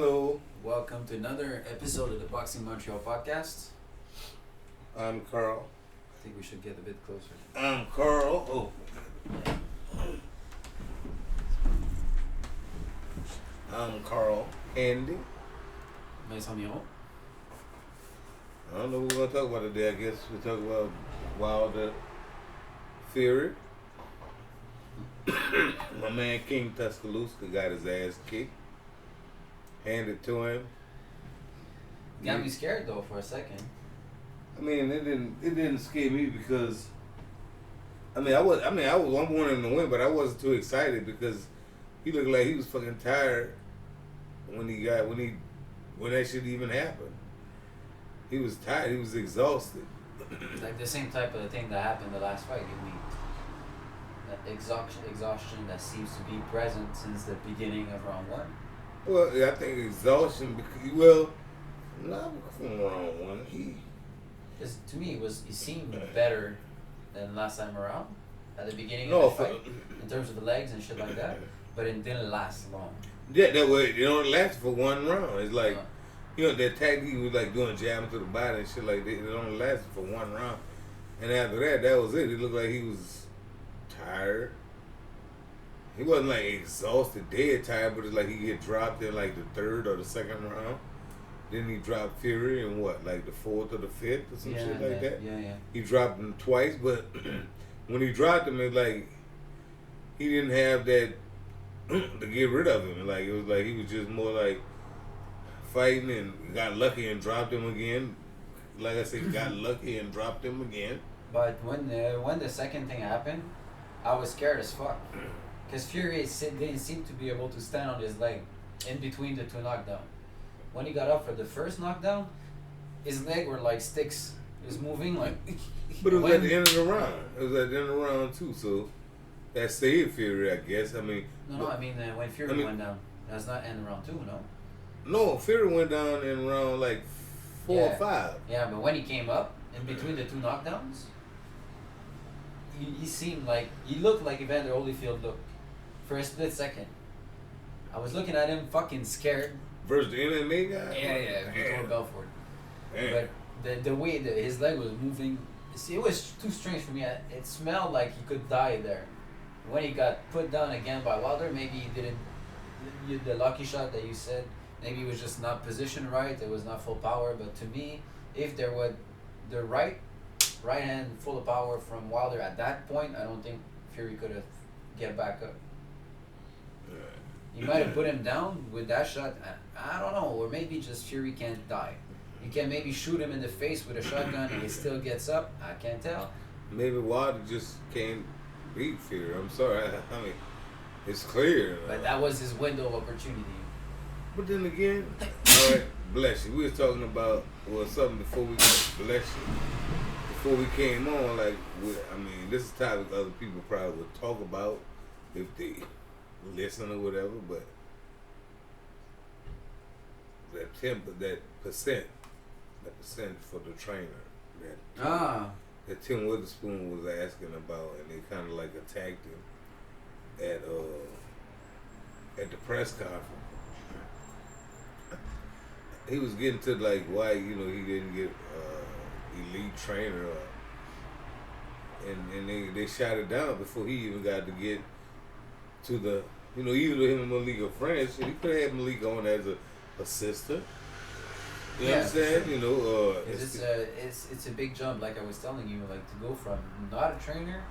Hello, Welcome to another episode of the BoxingMTL podcast. I'm Carl. I think we should get a bit closer. I'm Carl. Oh. I'm Carl Andy. Vincent Miron. I don't know what we're going to talk about today. I guess we'll talk about Wilder Fury. My man King Tuscaloosa got his ass kicked. Handed to him. Got me scared though for a second. I mean, it didn't scare me because I'm wanting him to win, but I wasn't too excited because he looked like he was fucking tired when that shit even happened. He was tired. He was exhausted. Like the same type of thing that happened the last fight. You mean that exhaustion that seems to be present since the beginning of round one. Well, yeah, I think exhaustion. Because, not from round one. Because to me, he seemed better than last time around at the beginning No, of the fight in terms of the legs and shit like that. But it didn't last long. Yeah, that way it only lasted for one round. It's like, that tactic was like doing jabbing to the body and shit like that. It only lasted for one round, and after that was it. It looked like he was tired. He wasn't like exhausted, dead tired, but it's like he get dropped in like the third or the second round. Then he dropped Fury in like the fourth or the fifth or some shit like that. Yeah. He dropped him twice, but when he dropped him, it's like he didn't have that to get rid of him. Like it was like he was just more like fighting and got lucky and dropped him again. Like I said, got lucky and dropped him again. But when the second thing happened, I was scared as fuck. Because Fury didn't seem to be able to stand on his leg in between the two knockdowns. When he got up for the first knockdown, his leg were like sticks. It was moving like... But it was at the end of the round. It was at the end of the round too, so that saved Fury, I guess. I mean... when Fury went down. That's not end of round two, no? No, Fury went down in round like 4 or 5. Yeah, but when he came up, in between the two knockdowns, he looked like Evander Holyfield looked. For a split second. I was looking at him fucking scared. Versus the MMA guy? Yeah, Vitor Belfort. Damn. But the way that his leg was moving, see, it was too strange for me. It smelled like he could die there. When he got put down again by Wilder, maybe he didn't, the lucky shot that you said, maybe he was just not positioned right, it was not full power, but to me, if there was the right hand full of power from Wilder at that point, I don't think Fury could have get back up. You might have put him down with that shot. I don't know, or maybe just Fury can't die. You can maybe shoot him in the face with a shotgun and he still gets up. I can't tell. Maybe Wilder just can't beat Fury. I'm sorry. I mean, it's clear. But that was his window of opportunity. But then again, all right, bless you. We was talking about something before we bless you. Before we came on, this is a topic other people probably would talk about if they listen or whatever, but that percent for the trainer that Tim Witherspoon was asking about, and they kind of like attacked him at the press conference. He was getting to like why he didn't get elite trainer, and they shot it down before he even got to get to the, even though him and Malik are friends, he could have had Malik on as a assistant. You understand? Sure. It's a big jump, like I was telling you, like to go from not a trainer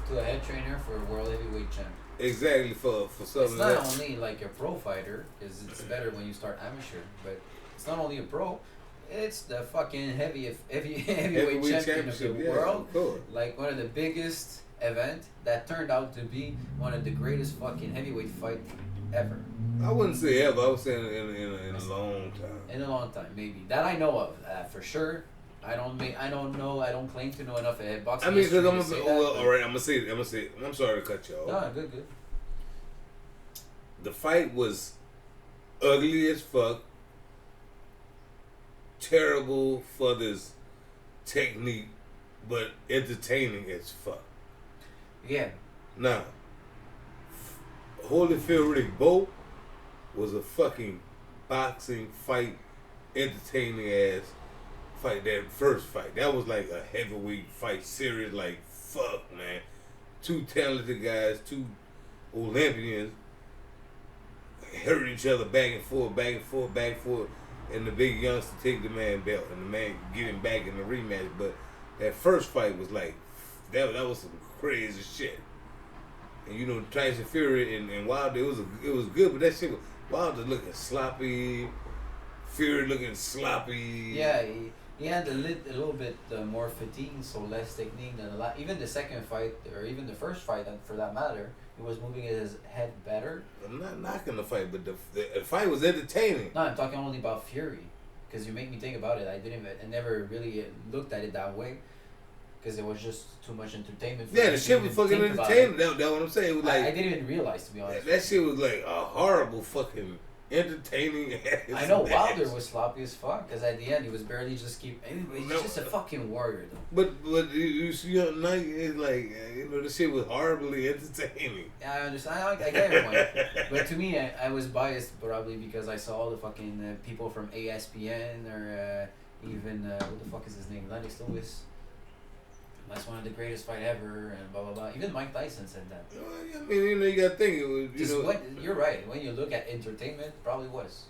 to a head trainer for a world heavyweight champ. Exactly, for something. It's not only like a pro fighter, because it's better when you start amateur, but it's not only a pro. It's the fucking heavyweight champion of the world. Like one of the biggest event that turned out to be one of the greatest fucking heavyweight fight ever. I wouldn't say ever. I was saying in a long time. In a long time, maybe that I know of for sure. I don't know. I don't claim to know enough of boxing. I mean, because all right. I'm gonna say. I'm sorry to cut you off. No, good. The fight was ugly as fuck. Terrible for this technique, but entertaining as fuck. Yeah. Now, Holyfield Riddick Bowe was a fucking boxing fight, entertaining ass fight. That first fight, that was like a heavyweight fight, serious. Like fuck, man. Two talented guys, two Olympians, hurt each other back and forth, back and forth, back and forth, and the big youngster take the man belt and the man get him back in the rematch. But that first fight was like that was some crazy shit. And you know, Tyson Fury and Wilder, it was good, but that shit was Wilder looking sloppy, Fury looking sloppy. Yeah, he had a little bit more fatigue, so less technique than a lot. Even the second fight, or even the first fight, for that matter, he was moving his head better. I'm not knocking the fight, but the fight was entertaining. No, I'm talking only about Fury, because you make me think about it. I never really looked at it that way, because it was just too much entertainment. Yeah, the shit was fucking entertaining. That's what I'm saying. It was like, I didn't even realize, to be honest. That shit was like a horrible fucking entertaining ass. I know Wilder was sloppy as fuck, because at the end he was barely just keep. He's just a fucking warrior, though. But you see, now it's like the shit was horribly entertaining. Yeah, I understand. I get your point. But to me, I was biased probably because I saw all the fucking people from ESPN or even what the fuck is his name, Lennox Lewis. That's one of the greatest fight ever, and blah blah blah. Even Mike Tyson said that. I mean, you got to think it was. You're right. When you look at entertainment, it probably was.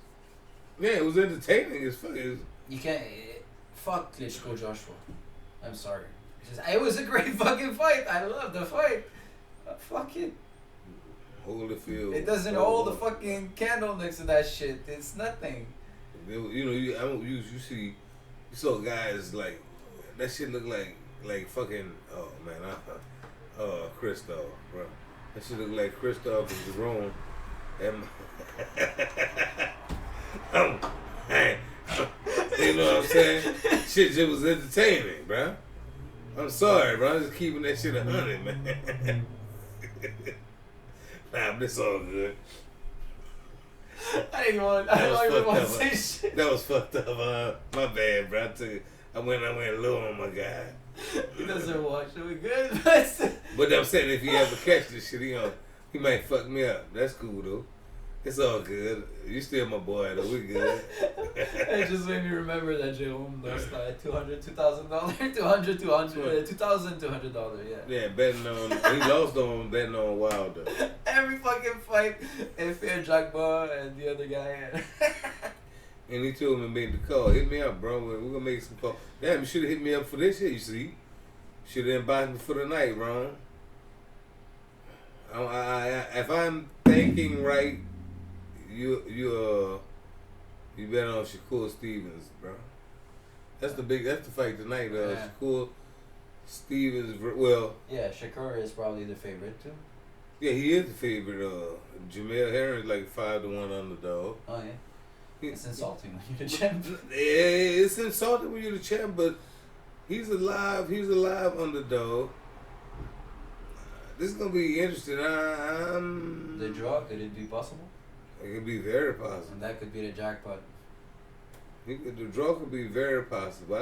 Yeah, it was entertaining as fuck. You can't fuck Klitschko Joshua. I'm sorry. It was a great fucking fight. I love the fight. Fuck it. Holyfield. It doesn't hold the fucking candle next to that shit. It's nothing. You see, you saw guys like that shit look like fucking, oh man, Christoph, bro. That shit look like Christoph and Jerome. You know what I'm saying? Shit just was entertaining, bro. I'm sorry, bro. I'm just keeping that shit 100, man. Nah, but it's all good. I don't even want to say shit. That was fucked up. My bad, bro. I went low on my guy. He doesn't watch it. We good, but I'm saying if he ever catch this shit, he might fuck me up. That's cool though. It's all good. You still my boy though. We good. It just made me remember that Jerome lost $2,000, $2,200. Yeah. Yeah, betting on he lost on betting on Wilder. Every fucking fight, and Fair Jackpot and the other guy. And he told me to make the call. Hit me up, bro. We're gonna make some call. Damn, you should have hit me up for this shit. You see, should have invited me for the night, Ron. If I'm thinking right, you bet on Shakur Stevens, bro. That's the fight tonight. Shakur Stevens. Well, yeah, Shakur is probably the favorite too. Yeah, he is the favorite. Jamel Herring is like 5-1 underdog. Oh yeah. It's insulting when you're the champ. Yeah, it's insulting when you're the champ, but he's alive. He's a live underdog. This is gonna be interesting. The draw, could it be possible? It could be very possible. And that could be the jackpot. The draw could be very possible. I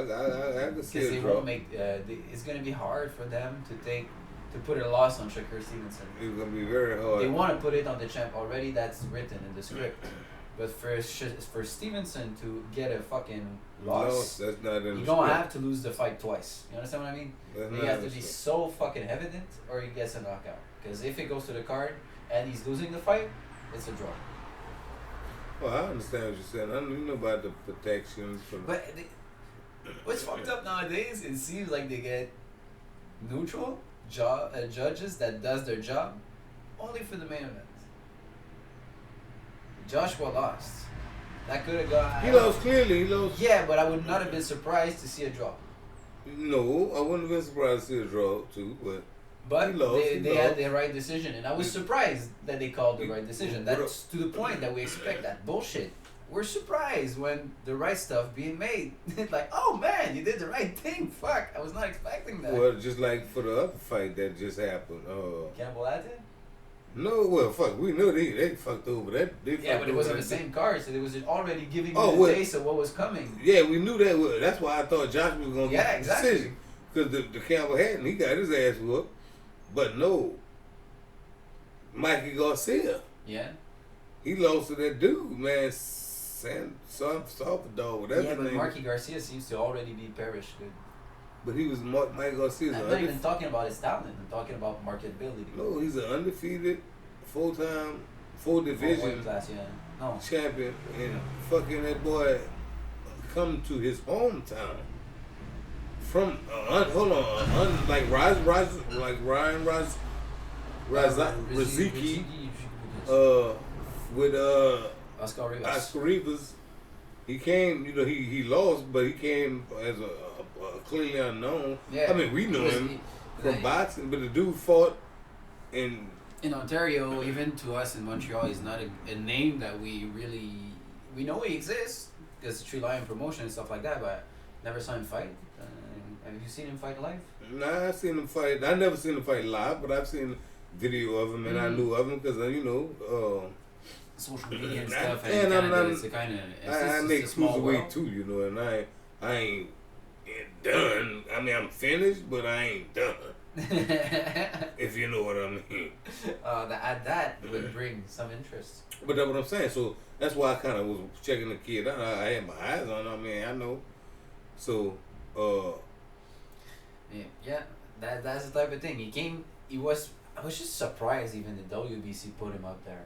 can see a draw. Won't make. It's gonna be hard for them to put a loss on Shakur Stevenson. It's gonna be very hard. They want to put it on the champ already. That's written in the script. But for Stevenson to get a fucking loss, that's not in the you don't have to lose the fight twice. You understand what I mean? It has to be so fucking evident, or he gets a knockout. Because if it goes to the card and he's losing the fight, it's a draw. Well, I understand what you're saying. I don't know about the protections. But what's fucked up nowadays? It seems like they get neutral judges that does their job only for the main event. Joshua lost. That could have gone. He lost clearly. He lost. Yeah, but I would not have been surprised to see a draw. No, I wouldn't have been surprised to see a draw too. But he lost. They had the right decision, and I was surprised that they called the right decision. That's to the point that we expect that bullshit. We're surprised when the right stuff being made. Like, oh man, you did the right thing. Fuck, I was not expecting that. Well, just like for the other fight that just happened. Campbell Atten? No, well, fuck, we knew they fucked over that. Yeah, but it wasn't the same card, so it was already giving you the taste of what was coming. Yeah, we knew that. Well, that's why I thought Josh was going to get the exactly. decision. Because the Campbell Hatton, he got his ass whooped. But no, Mikey Garcia. Yeah. He lost to that dude, man. Salvador, whatever Yeah, his but name. Marky Garcia seems to already be perished. Good. But he was Mike Garcia's I'm not even talking about his talent. I'm talking about marketability. No, he's an undefeated, full division weight class, yeah. No. champion, and fucking that boy come to his hometown from like Ryan Raziki, with Oscar Rivas. Oscar Rivas. He came, he lost, but he came as a clearly unknown. Yeah. I mean, we know him from boxing, but the dude fought in Ontario. Even to us in Montreal, he's not a name that we know he exists because Tree Lion promotion and stuff like that, but never saw him fight. Have you seen him fight live? Nah, I seen him fight. I never seen him fight live, but I've seen video of him, and I knew of him because social media and stuff. And I make cruiserweight too, and I ain't done. I mean, I'm finished, but I ain't done. If you know what I mean. That would bring some interest. But that's what I'm saying. So that's why I kind of was checking the kid out. I had my eyes on him. I mean, I know. So, yeah, that's the type of thing. I was just surprised even the WBC put him up there.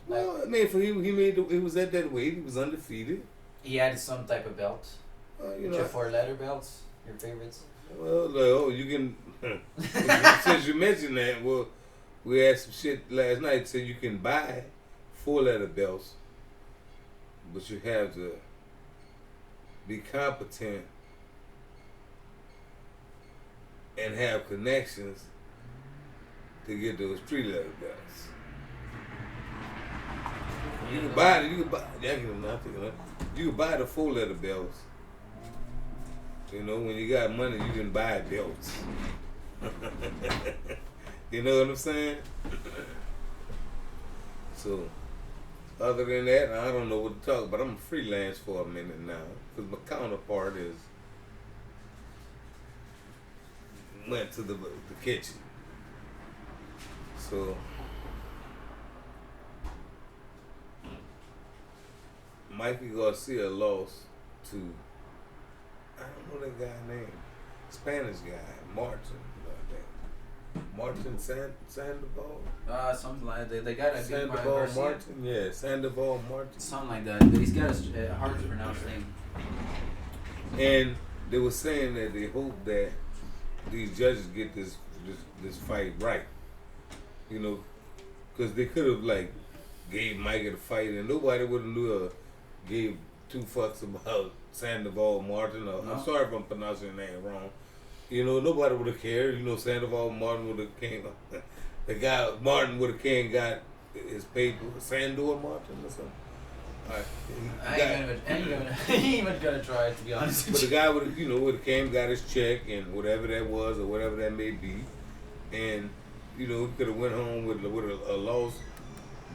Well, I mean, he was at that weight. He was undefeated. He had some type of belt. Your 4-letter belts, your favorites. Well, you can. Since you mentioned that, well, we had some shit last night. Said you can buy 4-letter belts, but you have to be competent and have connections to get those 3-letter belts. You can buy the 4-letter belts. When you got money, you can buy belts. You know what I'm saying? So, other than that, I don't know what to talk about. I'm freelance for a minute now because my counterpart went to the kitchen. So, Mikey Garcia lost to, I don't know that guy's name, Spanish guy, Martin. Martin Sandoval? Something like that. They got a Sandoval Martin? Yeah, Sandoval Martin. Something like that. He's got a hard to pronounce name. And they were saying that they hope that these judges get this fight right. Because they could have, gave Mikey the fight and nobody would have gave 2 fucks about Sandoval Martin. No. I'm sorry if I'm pronouncing your name wrong. Nobody would have cared. Sandoval Martin would have came. The guy Martin would have came and got his paper. Sandor Martin or something. All right. I ain't even gonna try it, to be honest. But the guy would have came, got his check and whatever that was or whatever that may be, and he could have went home with a loss.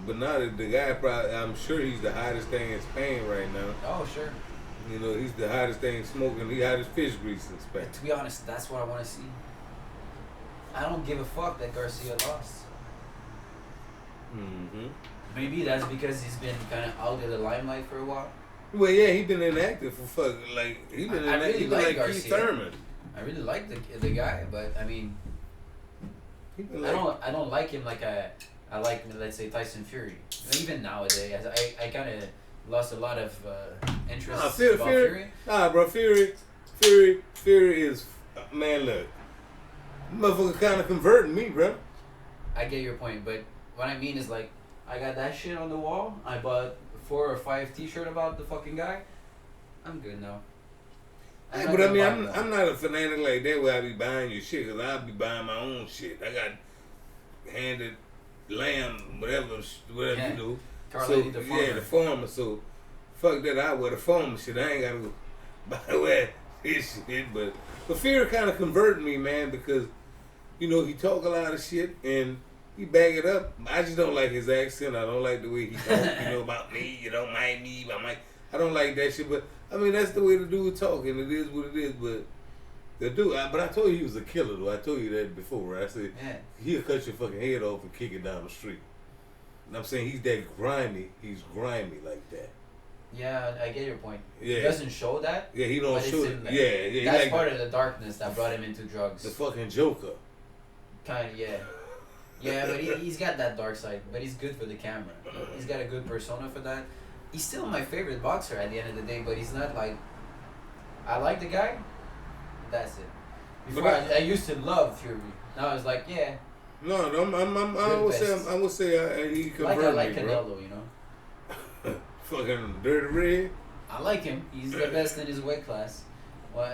But now the guy I'm sure he's the hottest thing in Spain right now. Oh sure. He's the hottest thing smoking. He hottest fish grease in Spain. To be honest, that's what I want to see. I don't give a fuck that Garcia lost. Mm-hmm. Maybe that's because he's been kind of out of the limelight for a while. Well, yeah, he been inactive for he been inactive. Really like Garcia. Keith Thurman. I really like the guy, but I mean, I don't like him like I like, let's say, Tyson Fury. Even nowadays, I kind of lost a lot of interest about Fury. Nah, bro, Fury is, man, look, motherfucker kind of converting me, bro. I get your point, but what I mean is I got that shit on the wall. I bought 4 or 5 T-shirts about the fucking guy. I'm good now. Hey, but I mean, I'm not a fanatic like that where I be buying your shit, because I'll be buying my own shit. I got handed lamb, whatever yeah. So, the farmer. So, fuck that. I wear the farmer shit. I ain't got to buy his shit. But Fury kind of converted me, man, because, he talk a lot of shit and he back it up. I just don't like his accent. I don't like the way he talk, about me. You don't mind me. I don't like that shit. But, I mean, that's the way the dude talk, and it is what it is. But the dude, but I told you he was a killer, though. I told you that before, right? I said, he'll cut your fucking head off and kick it down the street. And I'm saying he's that grimy. He's grimy like that. Yeah, I get your point. Yeah. He doesn't show that. Yeah, he don't but show it's it. in there. Yeah. That's like part of the darkness that brought him into drugs. the fucking Joker. Kind of, yeah. Yeah, but he's got that dark side. But he's good for the camera. He's got a good persona for that. He's still my favorite boxer at the end of the day, but he's not like... I like the guy. That's it. Before I used to love Fury. Now I was like, yeah. No, I would say he converted I like me, Canelo, bro. you know. Fucking Dirty Red. I like him. He's the best in his weight class. Well,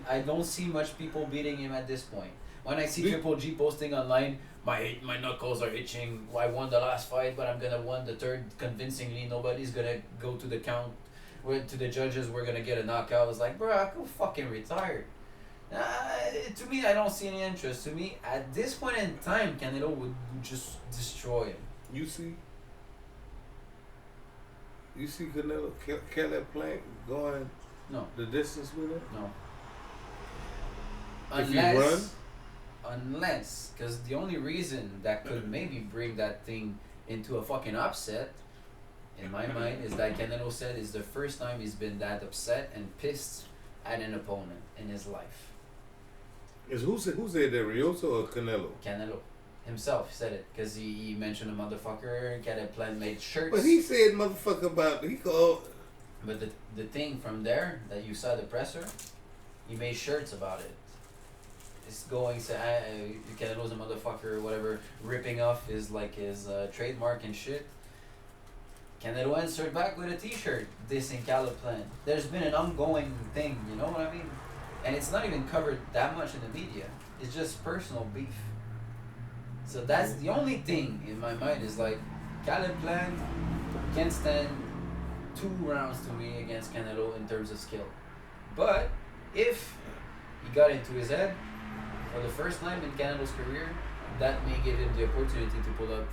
I don't see much people beating him at this point. When I see Triple G posting online, my knuckles are itching. I won the last fight, but I'm gonna win the third convincingly. Nobody's gonna go to the count. To the judges, we're gonna get a knockout. I was like, bro, I could fucking retire. To me, I don't see any interest. To me, at this point in time, Canelo would just destroy him. You see Canelo, Caleb Plant going the distance with him? No. If he run? Unless, because the only reason that could maybe bring that thing into a fucking upset, in my mind, is that Canelo said is the first time he's been that upset and pissed at an opponent in his life. Who said that, Rioso or Canelo? Canelo himself said it because he mentioned a motherfucker. Caleb Plant made shirts. But he said motherfucker about he called. But the thing from there that you saw the presser, he made shirts about it. It's going to Canelo's a motherfucker or whatever, ripping off his trademark and shit. Canelo answered back with a T-shirt dissing Caleb Plant. There's been an ongoing thing, you know what I mean? And it's not even covered that much in the media. It's just personal beef. So that's the only thing in my mind is like Caleb Plant can stand 2 rounds to me against Canelo in terms of skill. But if he got into his head for the first time in Canelo's career, that may give him the opportunity to pull up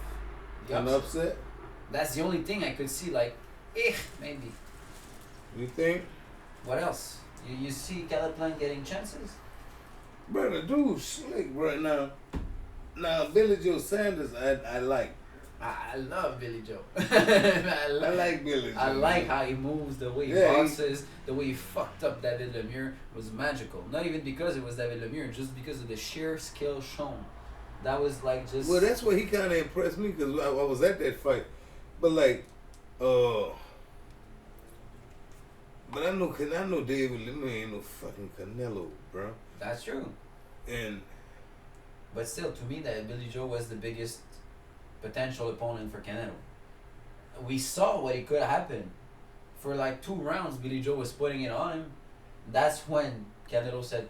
the An upset? That's the only thing I could see, maybe. You think? What else? You see Caleb Plant getting chances? Brother, dude, slick right now. Now, Billy Joe Sanders, I like. I love Billy Joe. I like Billy Joe. I like how he moves, the way he bosses, the way he fucked up David Lemieux was magical. Not even because it was David Lemieux, just because of the sheer skill shown. That was just... Well, that's why he kind of impressed me because I was at that fight. But but I know David Lemieux ain't no fucking Canelo, bro. That's true. But still, to me, that Billy Joe was the biggest potential opponent for Canelo. We saw what it could happen. For 2 rounds, Billy Joe was putting it on him. That's when Canelo said,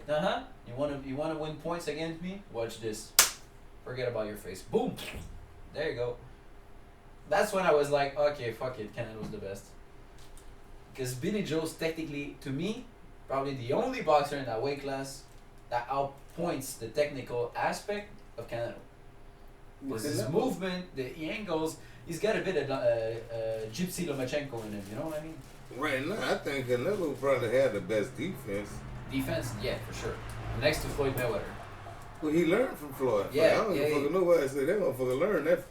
you wanna win points against me? Watch this. Forget about your face. Boom. There you go. That's when I was like, okay, fuck it, Canelo's the best. Because Billy Joe's technically, to me, probably the only boxer in that weight class that outpoints the technical aspect of Canelo. Because his movement, the angles, he's got a bit of Gypsy Lomachenko in him, you know what I mean? Right now, I think Canelo probably had the best defense. Defense, yeah, for sure. Next to Floyd Mayweather. Well, he learned from Floyd. Yeah, I don't even fucking know what I said. That motherfucker learned that.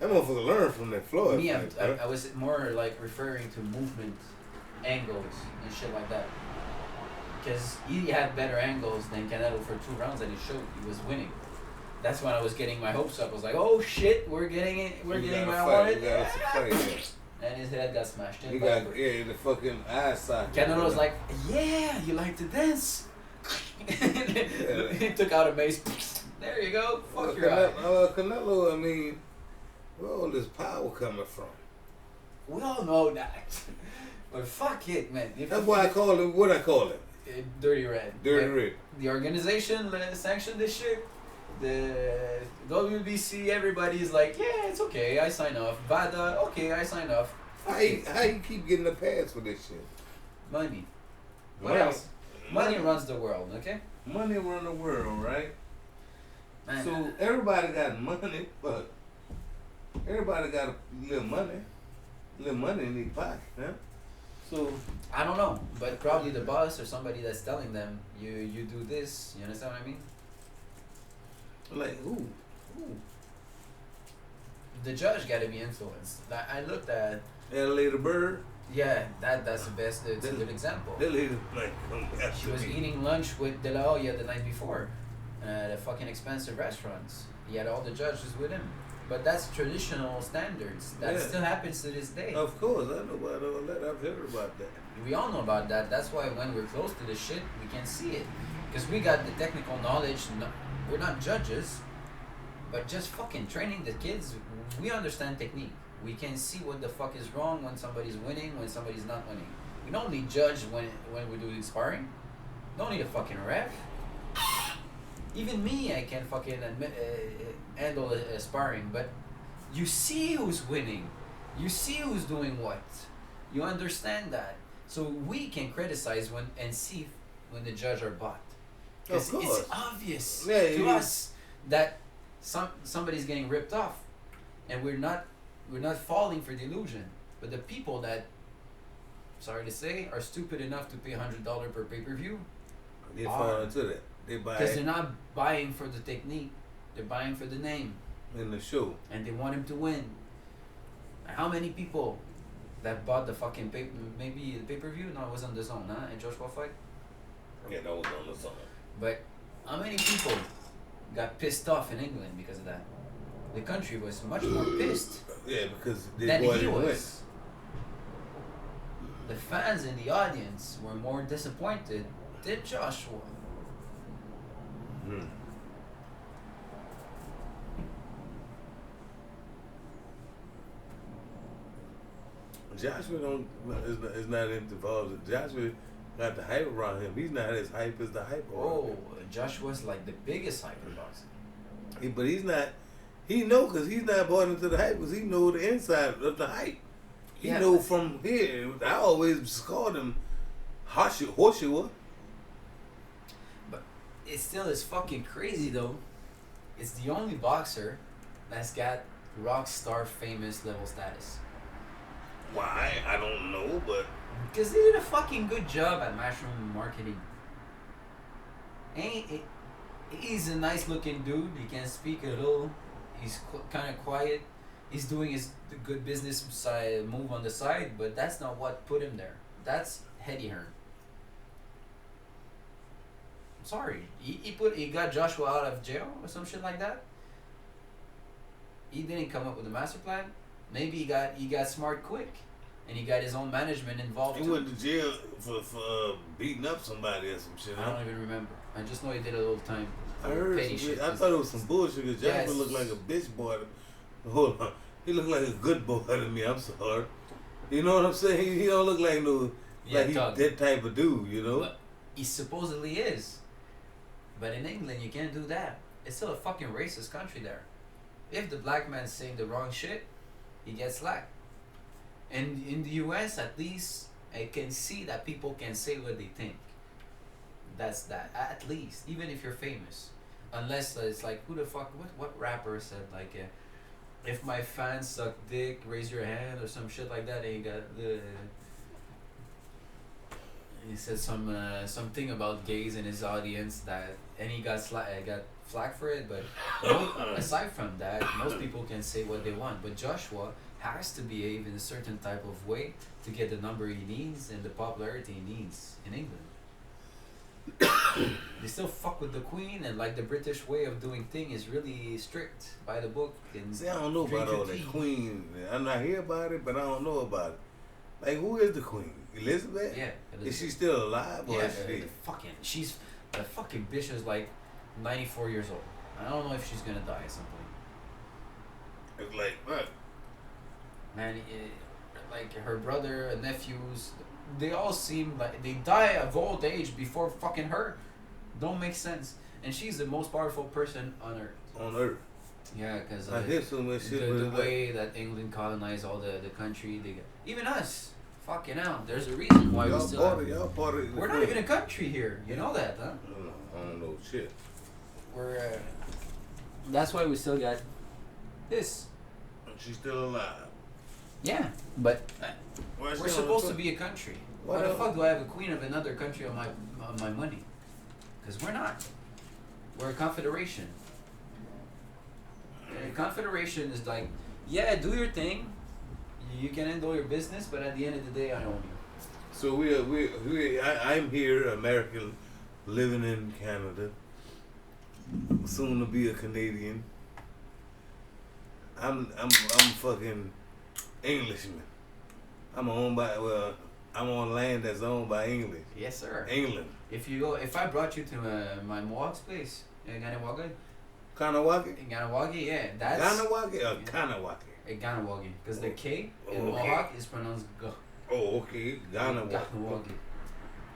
That motherfucker learned from that Floyd. Me, fight, I was more referring to movement, angles, and shit like that. Because he had better angles than Canelo for 2 rounds that he showed. He was winning. That's when I was getting my hopes up. I was like, oh shit, we're getting it. We're getting what I wanted. And his head got smashed in. The fucking eye socket. Canelo was like, yeah, you like to dance. He took out a mace. There you go. Fuck your eye. Canelo, I mean, where all this power coming from? We all know that. But fuck it, man. That's why I call him what I call him. Dirty Red. Dirty Red. The organization sanctioned this shit. The WBC, everybody's like, yeah, it's okay, I sign off. VADA, okay, I sign off. How you keep getting the pass for this shit? Money. What else? Money runs the world, okay? Money runs the world, right? Man, so everybody got money, but everybody got a little money in their pocket, huh? So I don't know, but probably the boss or somebody that's telling them, you do this, you understand what I mean? Like who? The judge got to be influenced. I looked at L.A. the Bird. Yeah, that's the best. It's a good example. That lady like She was eating lunch with De La Hoya the night before, at a fucking expensive restaurants. He had all the judges with him. But that's traditional standards. That still happens to this day. Of course, I know about all that. I've heard about that. We all know about that. That's why when we're close to the shit, we can see it. Because we got the technical knowledge. We're not judges, but just fucking training the kids. We understand technique. We can see what the fuck is wrong when somebody's winning, when somebody's not winning. We don't need judge when we're doing sparring. Don't need a fucking ref. Even me, I can fucking handle a sparring, but you see who's winning. You see who's doing what. You understand that. So we can criticize and see when the judge are bought. Of course. It's obvious to us that somebody's getting ripped off, and we're not falling for the illusion. But the people that, sorry to say, are stupid enough to pay $100 per pay-per-view, they fall into that. They buy because they're not buying for the technique, they're buying for the name in the show, and they want him to win. How many people that bought the fucking maybe the pay-per-view? No, it was on the zone, huh? And Joshua fight. Yeah, that was on the zone. But how many people got pissed off in England because of that? The country was much more pissed. Yeah, because than he was. The fans in the audience were more disappointed than Joshua. Joshua is not involved. Joshua got the hype around him. He's not as hype as the hype around him. Joshua's like the biggest hype in boxing. But he's not. He know because he's not bought into the hype because he know the inside of the hype. He know from here. I always called him Hoshua. But it still is fucking crazy though. It's the only boxer that's got rock star famous level status. Why? I don't know, but because they did a fucking good job at mushroom marketing. He's a nice looking dude. He can speak a little. He's kind of quiet. He's doing his good business side move on the side, but that's not what put him there. That's Eddie Hearn. I'm sorry. He got Joshua out of jail or some shit like that. He didn't come up with a master plan. Maybe he got smart quick, and he got his own management involved. He went to jail for beating up somebody or some shit. I don't even remember. I just know he did a little time. I heard some shit. I thought it was some bullshit because Joshua looked like a bitch boy. Hold on. He looked like a good boy to me. I'm sorry. You know what I'm saying? He don't look like he's that type of dude, you know? But he supposedly is. But in England, you can't do that. It's still a fucking racist country there. If the black man's saying the wrong shit, he gets slack. And in the US, at least, I can see that people can say what they think. That's that. At least. Even if you're famous. Unless it's like, who the fuck, what rapper said, like, if my fans suck dick, raise your hand, or some shit like that, and he got the... He said something about gays in his audience that, and he got flack for it. But aside from that, most people can say what they want. But Joshua has to behave in a certain type of way to get the number he needs and the popularity he needs in England. They still fuck with the Queen, and like the British way of doing thing is really strict by the book. And see, I don't know about all that Queen. I'm not here about it, but I don't know about it. Like, who is the Queen? Elizabeth? Yeah. Elizabeth. Is she still alive? Or is she? The fucking bitch is like 94 years old. I don't know if she's gonna die at some point. It's like, what? Man, like her brother and nephews, they all seem like they die of old age before fucking her. Don't make sense. And she's the most powerful person on earth. On earth. Yeah, because the way that England colonized all the country, even us. Fucking hell. There's a reason why we still. We're not even a country here. You know that, huh? I don't know shit. We're. That's why we still got this. She's still alive. Yeah, but we're supposed to be a country. Why the fuck do I have a queen of another country on my money? Because we're not. We're a confederation. And a confederation is like, yeah, do your thing. You can handle your business, but at the end of the day, I own you. So I'm here, American, living in Canada, soon to be a Canadian. I'm fucking Englishman. I'm on land that's owned by English. Yes, sir. England. If I brought you to my Mohawk's place in Ganawagi, Kanawagi? yeah, that's Ganawagi or Kanawaki? Ganawagi, because the K in Okay. Mohawk is pronounced G. Oh, okay. Ganawagi. Ganawagi.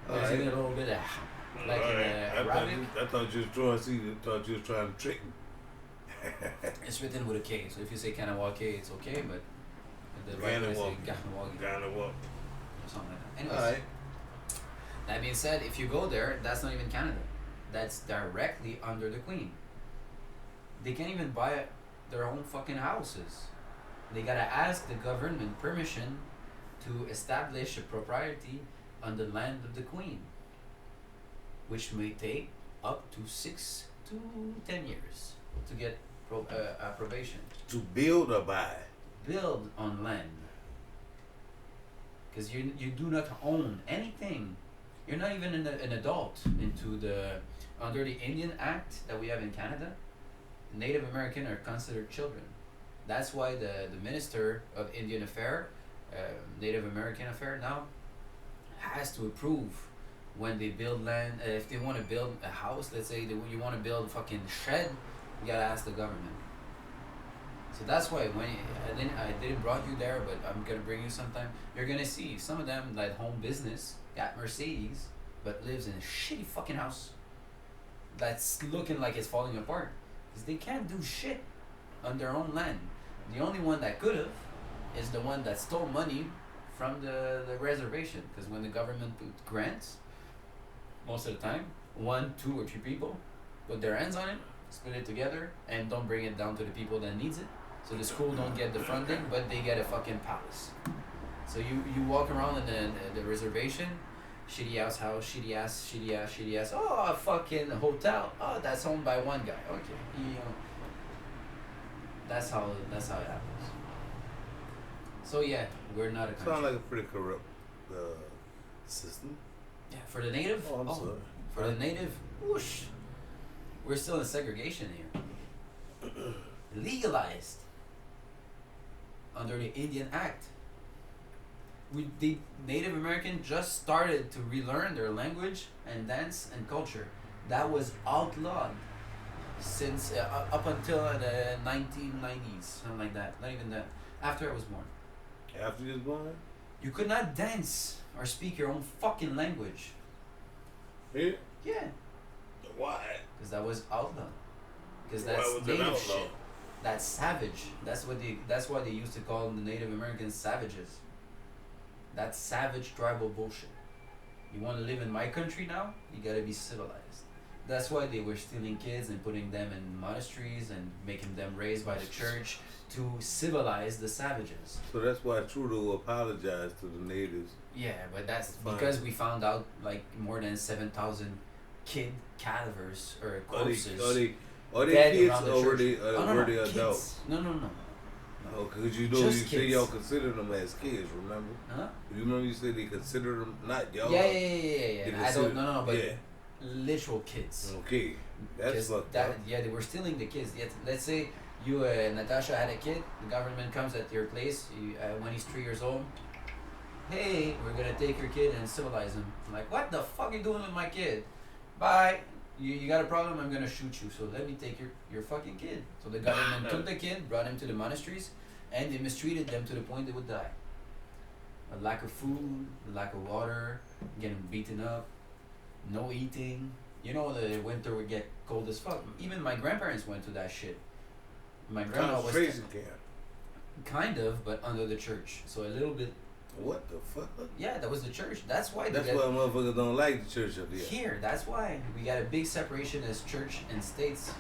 All There's right. a little bit of like All in right. Arabic. I thought you was trying to trick me. It's written with a K, so if you say Kanawaki, it's okay, but the right way to say Ganawagi Ganawagi. or something like that. Anyways, All right. that being said, if you go there, that's not even Canada. That's directly under the Queen. They can't even buy their own fucking houses. They gotta ask the government permission to establish a propriety on the land of the Queen, which may take up to 6 to 10 years to get approbation. To build or buy? Build on land. Because you do not own anything. You're not even an adult under the Indian Act that we have in Canada. Native American are considered children. That's why the Minister of Indian Affairs, Native American Affairs now, has to approve when they build land. If they want to build a house, let's say you want to build a fucking shed, you gotta ask the government. So that's why I didn't brought you there, but I'm gonna bring you sometime. You're gonna see some of them like home business, got Mercedes, but lives in a shitty fucking house that's looking like it's falling apart. Because they can't do shit on their own land. The only one that could have is the one that stole money from the reservation. Because when the government put grants, most of the time, 1, 2, or 3 people put their hands on it, split it together, and don't bring it down to the people that needs it. So the school don't get the funding, but they get a fucking palace. So you walk around in the reservation, shitty ass house, shitty ass. Oh, a fucking hotel. Oh, that's owned by one guy. Okay, that's how it happens. So yeah, we're not a country. Sound like a pretty corrupt system. Yeah, for the native. Oh, I'm sorry. For the native, whoosh. We're still in segregation here. Legalized under the Indian Act. The Native American just started to relearn their language and dance and culture. That was outlawed since up until the 1990s, something like that. Not even that. After I was born. After you was born? You could not dance or speak your own fucking language. Yeah? Yeah. Why? Because that was outlawed. Because Why that's was it native outlawed? shit. That's savage. That's why they used to call the Native Americans savages. That's savage tribal bullshit. You want to live in my country now? You gotta be civilized. That's why they were stealing kids and putting them in monasteries and making them raised by the church to civilize the savages. So that's why Trudeau apologized to the natives. Yeah, but that's Fine. because we found out like more than 7,000 kid cadavers or corpses. Are they dead kids around the or were church. they, Oh, no, were no, they kids. adults? No. Oh, because you know Just you say kids. y'all consider them as kids, remember? Huh? You remember you said they consider them, not y'all? Yeah. They I consider- don't. No. But yeah. literal kids. Okay. That's 'Cause fucked up. Yeah, they were stealing the kids. Yet, let's say you, Natasha, had a kid. The government comes at your place when he's 3 years old. Hey, we're gonna take your kid and civilize him. I'm like, what the fuck are you doing with my kid? Bye. You got a problem? I'm gonna shoot you. So let me take your fucking kid. So the government took the kid, brought him to the monasteries, and they mistreated them to the point they would die. A lack of food, a lack of water, getting beaten up, no eating. You know the winter would get cold as fuck. Even my grandparents went to that shit. My grandma was Concentration camp. kind of, but under the church. So a little bit. What the fuck? Yeah, that was the church. That's why. That's why motherfuckers don't like the church up here. Here, that's why we got a big separation as church and states,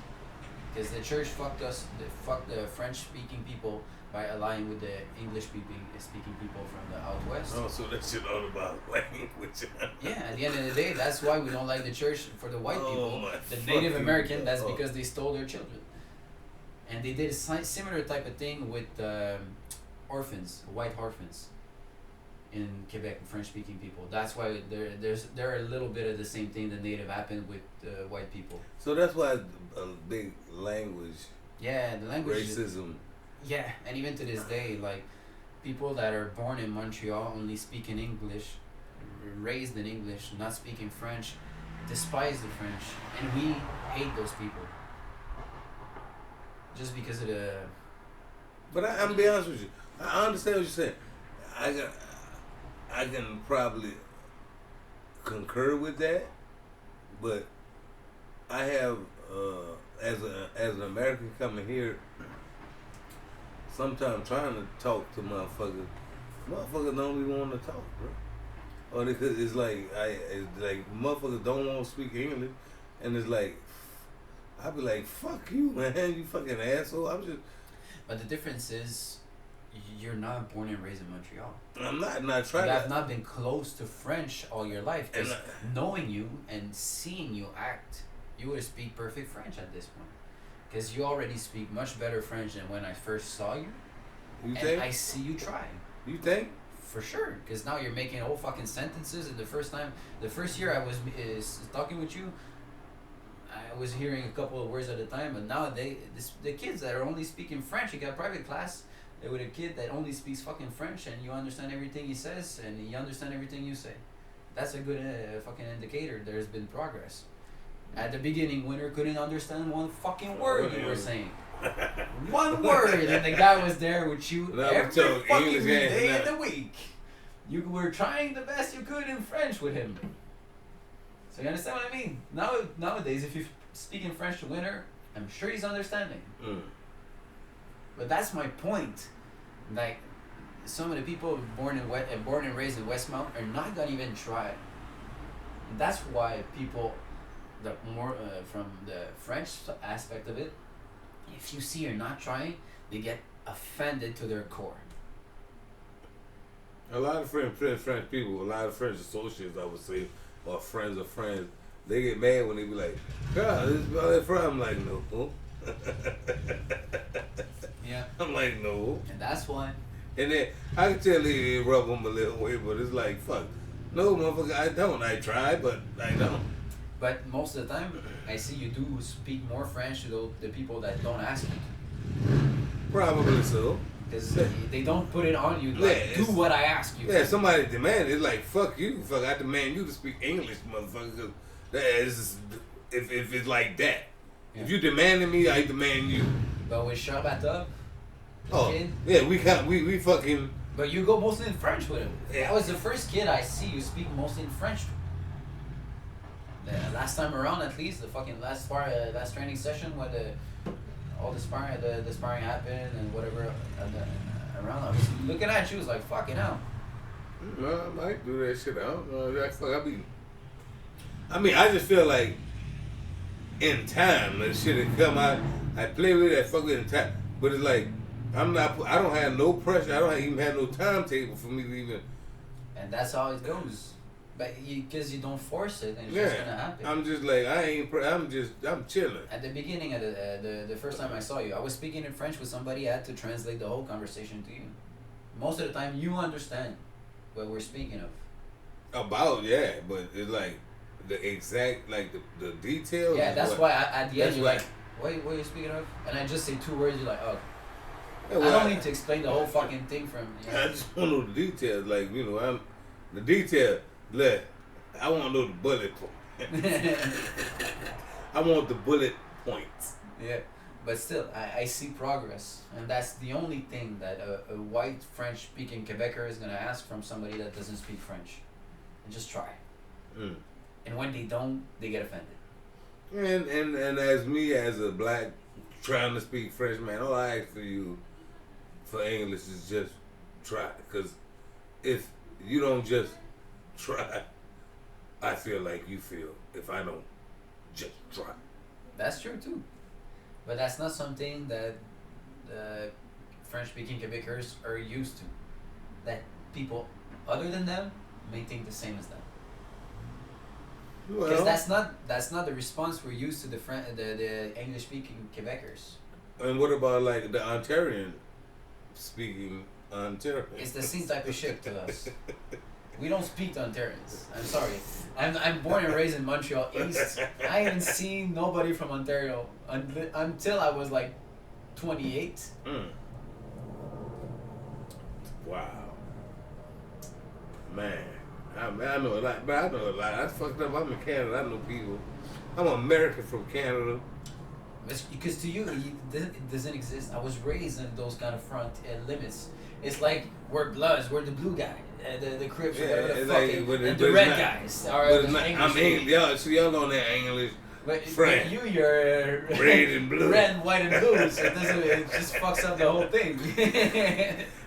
because the church fucked us. Fucked the French-speaking people by allying with the English-speaking people from the out west. Oh, so that shit all about language. Yeah, at the end of the day, that's why we don't like the church for the white people. The Native American, that's because they stole their children. And they did a similar type of thing with orphans, white orphans in Quebec, French-speaking people. That's why they're a little bit of the same thing that native happened with white people. So that's why it's a big language. Yeah, the language. Racism. Yeah, and even to this day, like people that are born in Montreal only speaking English, raised in English, not speaking French, despise the French, and we hate those people just because of the. But I'm be honest with you. I understand what you're saying. I can probably concur with that, but I have as an American coming here, sometimes trying to talk to motherfuckers don't even want to talk, bro. Or because it's like motherfuckers don't want to speak English, and it's like I be like, fuck you, man, you fucking asshole. I'm just. But the difference is, you're not born and raised in Montreal. I'm not trying. You have not been close to French all your life. Because knowing you and seeing you act, you would speak perfect French at this point. Because you already speak much better French than when I first saw you. You and think? I see you try. You think? For sure. Because now you're making whole fucking sentences. And the first year I was talking with you, I was hearing a couple of words at a time. But now the kids that are only speaking French, you got private class. With a kid that only speaks fucking French and you understand everything he says and you understand everything you say. That's a good fucking indicator there's been progress. At the beginning, Winter couldn't understand one fucking word you were saying. One word, and the guy was there with you every fucking day of the week. You were trying the best you could in French with him. So you understand what I mean? Nowadays, if you speak in French to Winter, I'm sure he's understanding. But that's my point. Like, some of the people born and raised in Westmount are not gonna even try. And that's why people, the more from the French aspect of it, if you see you're not trying, they get offended to their core. A lot of French people, a lot of French associates, I would say, or friends of friends, they get mad when they be like, "God, this is where they're from." I'm like, no. Yeah. I'm like, no. And that's why. And then I can tell they rub them a little way, but it's like, fuck. No, motherfucker, I don't. I try, but I don't. But most of the time, I see you do speak more French to the people that don't ask you. Probably so. Because they don't put it on you, like, do what I ask you. Yeah, somebody demand it. It's like, fuck you. Fuck, I demand you to speak English, motherfucker. That is, if it's like that. Yeah. If you demanding me, I demand you. But with Shabbatov, kid, yeah, we fucking. But you go mostly in French with him. Yeah. That was the first kid I see you speak mostly in French to. The last time around, at least, the fucking last training session where all the sparring happened and whatever around, I was looking at you, was like, fucking hell. No, I might do that shit. I don't know. I just feel like in time that shit had come out. I play with it, I fuck with it in time. But it's like, I don't have no pressure. I don't even have no timetable for me to even. And that's how it goes. But because you don't force it, and it's just gonna happen. I'm just like, I'm chilling. At the beginning of the first time I saw you, I was speaking in French with somebody. I had to translate the whole conversation to you. Most of the time, you understand what we're speaking of. But it's like the exact, like the details. Yeah, that's why at the end you're like, what are you speaking of? And I just say 2 words. You're like, oh. Yeah, well, I don't need to explain the whole fucking thing from. I just want to know the details. Like, I'm the detail. Look, I want to know the bullet point. I want the bullet points. Yeah, but still, I see progress, and that's the only thing that a white French-speaking Quebecer is gonna ask from somebody that doesn't speak French, and just try. And when they don't, they get offended. And as me as a black trying to speak French, man, all I ask for you for English is just try, because if you don't just try, I feel like you feel if I don't just try. That's true too, but that's not something that French-speaking Quebecers are used to. That people other than them may think the same as them. Because that's not the response we're used to the English-speaking Quebecers. And what about like the Ontarian speaking Ontario. It's the same type of shit to us. We don't speak to Ontarians. I'm sorry. I'm born and raised in Montreal East. I haven't seen nobody from Ontario until I was like 28. Wow. Man. I know a lot, but I know a lot. I fucked up. I'm in Canada. I know people. I'm American from Canada. Because to you, it doesn't exist. I was raised in those kind of front limits. It's like we're Bloods, we're the blue guy, the Crips, whatever the fuck, and the red guys are the English. I'm English. Y'all, so y'all know that English. But Frank. You're red and blue. Red, white, and blue. So it just fucks up the whole thing.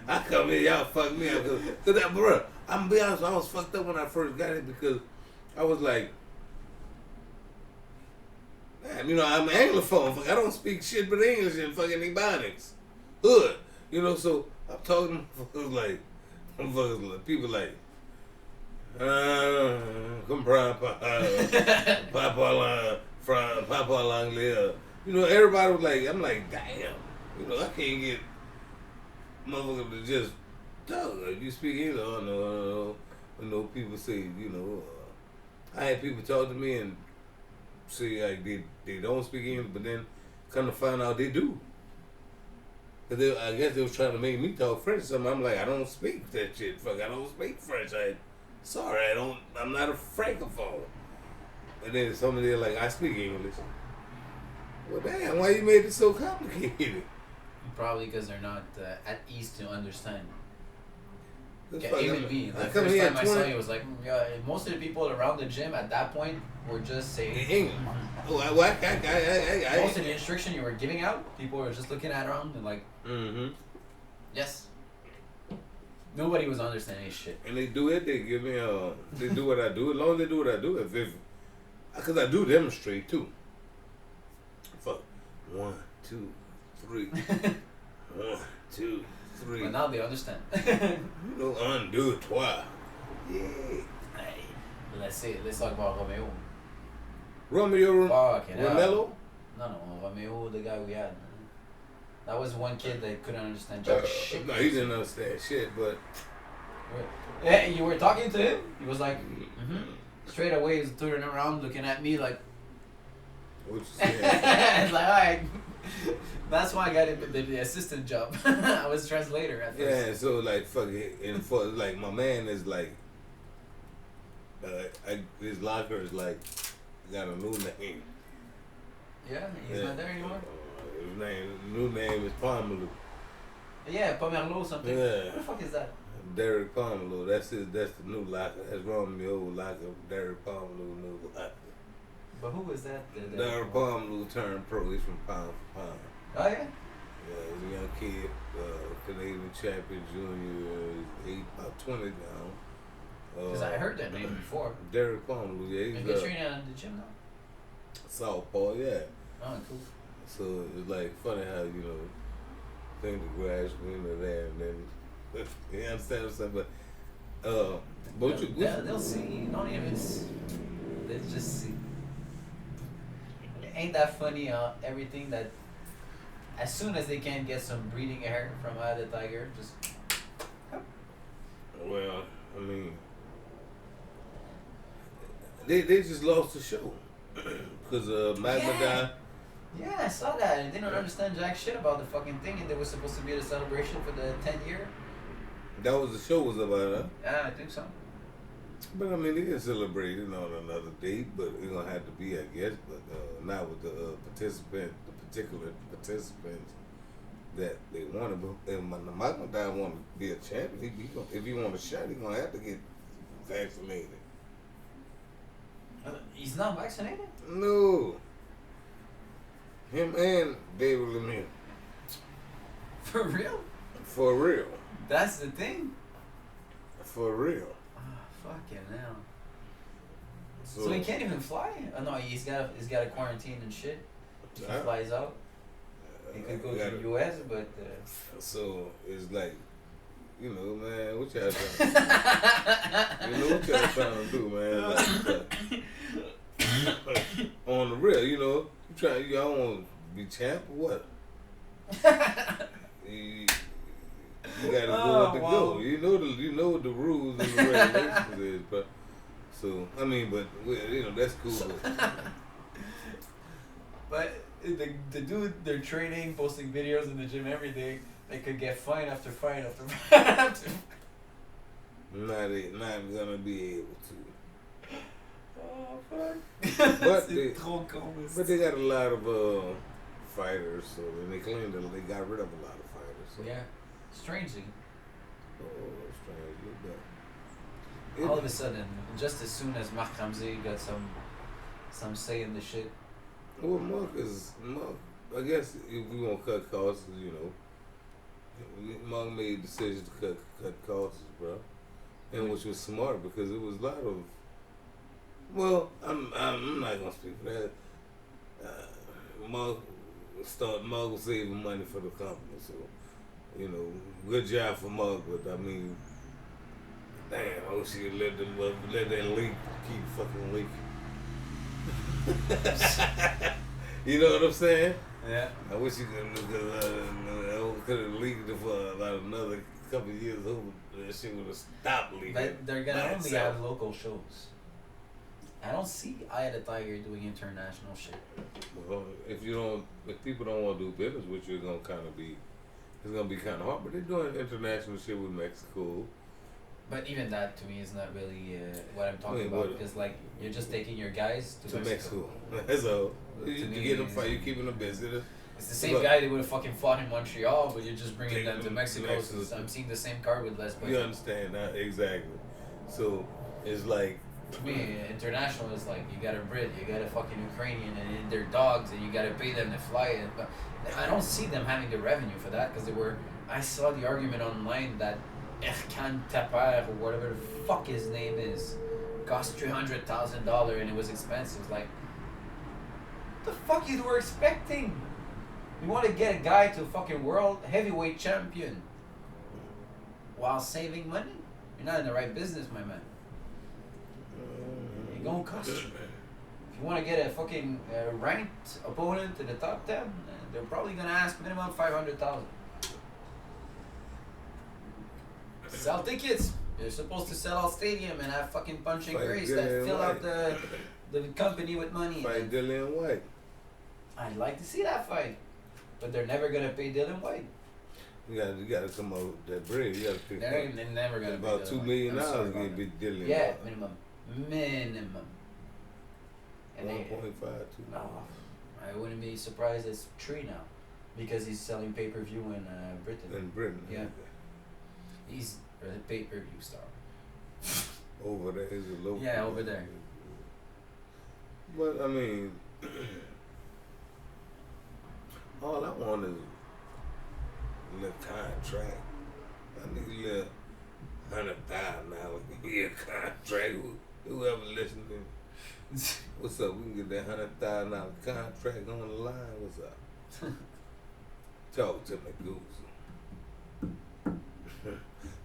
I come here, y'all fuck me up. Cause that, bro, I'm gonna be honest, I was fucked up when I first got it because I was like, man, you know, I'm Anglophone. Fuck, I don't speak shit but English and fucking Ebonics. Hood. You know, so I'm talking to motherfuckers like, people like, Papa Long live. You know, everybody was like, I'm like, damn. You know, I can't get motherfuckers to just talk. Like, you speak English? Oh, no. You know, people say, you know, I had people talk to me and say like they don't speak English, but then come to find out they do. Cause I guess they was trying to make me talk French or something. I'm like, I don't speak that shit. Fuck, I don't speak French. I'm not a francophone. And then somebody like, I speak English. Well, damn, why you made it so complicated? Probably because they're not at ease to understand. Yeah, even me, the first time I saw you, was like, most of the people around the gym at that point were just saying English. Most of the instruction you were giving out, people were just looking at around and like, yes. Nobody was understanding shit. And they do it. They give me they do what I do. As long as they do what I do, because I do demonstrate too. Fuck. 1, 2, 3. 1, 2, 3. But now they understand. You know, undo it twice. Yeah. Hey, let's talk about Romeo. Romelo? No, Romeo, the guy we had. That was one kid that couldn't understand jack shit. No, he didn't understand shit, but. Yeah, you were talking to him. He was like, straight away, he's turning around, looking at me like. What you saying? It's like, all right. That's why I got the assistant job. I was translator at first. Yeah, so like fuck it, and for like my man is like, his locker is like got a new name. Yeah, he's not there anymore. His new name is Pomerleau. Yeah, Pomerleau something. Yeah. What the fuck is that? Derek Pomerleau. That's the new locker. That's Romeo locker. Derek Pomerleau new locker. But who was that? Derek Pomerleau turned pro. He's from Pound for Pound. Oh yeah. Yeah, he's a young kid, Canadian champion junior. He's about 20 now. Because I heard that name before. Derek Pomerleau. Yeah, he's training at the gym now. Southpaw. Yeah. Oh, cool. So it's like funny how things gradually there and then you understand what I'm saying? But they'll see. Don't even. Let's just see. Ain't that funny? Everything that as soon as they can get some breathing air from the tiger, just. Well, I mean, they just lost the show because Magma died. Yeah, I saw that. I didn't understand jack shit about the fucking thing, and there was supposed to be the celebration for the 10th year. That was the show was about, huh? Yeah, I think so. But I mean, they can celebrate it on another date, but it's gonna have to be, I guess, but not with the particular participants that they wanted. But if Magma died want to be a champion, if he want a shot, he's gonna have to get vaccinated. He's not vaccinated? No. Him and David Lemieux. For real? For real. That's the thing? For real. Oh, fucking hell. So he can't even fly? Oh no, he's got a quarantine and shit. If he flies out. He could go to the US, but so it's like, man, what y'all trying what y'all trying to do, man? Like, on the real, y'all want to be champ or what? You gotta go with the go. You know what the rules and the regulations is, but so I mean, but that's cool. But the dude, they're training, posting videos in the gym every day. They could get fight after fight after fight after. Not gonna be able to. Oh fuck! But they got a lot of fighters, so and they claim that they got rid of a lot of fighters. So. Yeah, strangely. Oh, strangely, but all of a sudden, just as soon as Mark Ramsey got some say in the shit. Well, Mark, I guess if we want to cut costs, Mark made decisions to cut costs, bro, and which was smart because it was a lot of. Well, I'm not gonna speak for that. Mark was saving money for the company, so good job for Mark. But I mean, damn, I wish he'd let that leak keep fucking leaking. You know what I'm saying? Yeah. I wish he could have leaked it for about another couple of years. That shit would have stopped leaking. But they're gonna only have local shows. I don't see Eye of the Tiger doing international shit. Well, if people don't want to do business with you, it's gonna be kind of hard. But they're doing international shit with Mexico. But even that to me is not really what I'm talking about because like you're just taking your guys to Mexico. That's all. You get them fight. You keeping them busy. It's the same guy that would have fucking fought in Montreal, but you're just bringing them to Mexico. So I'm seeing the same card with less budget. You understand that exactly. So it's like. To me, international is like you got a Brit, you got a fucking Ukrainian, and they're dogs, and you got to pay them to fly it. But I don't see them having the revenue for that because I saw the argument online that Erkan Taper or whatever the fuck his name is cost $300,000 and it was expensive. It's like, what the fuck you were expecting? You want to get a guy to a fucking world heavyweight champion while saving money? You're not in the right business, my man. It's gonna cost you. If you want to get a fucking ranked opponent to the top 10, they're probably gonna ask minimum $500,000. Sell tickets. You're supposed to sell out stadium and have fucking punching grace that fill out the company with money. Fight Dillian White. I'd like to see that fight, but they're never gonna pay Dillian White. You gotta come up with that bread. You gotta pick. They're never gonna about pay $2 million to get big Dillian. Yeah, minimum. And 1.5. I wouldn't be surprised it's 3 now, because he's selling pay-per-view in Britain. In Britain. Yeah. He's a pay-per-view star. Over there, he's a local. Yeah, over there. But I mean, all I want is a little contract. I need a little $100,000 a year contract. Whoever listening, what's up? We can get that $100,000 contract on the line. What's up? Talk to me, goose.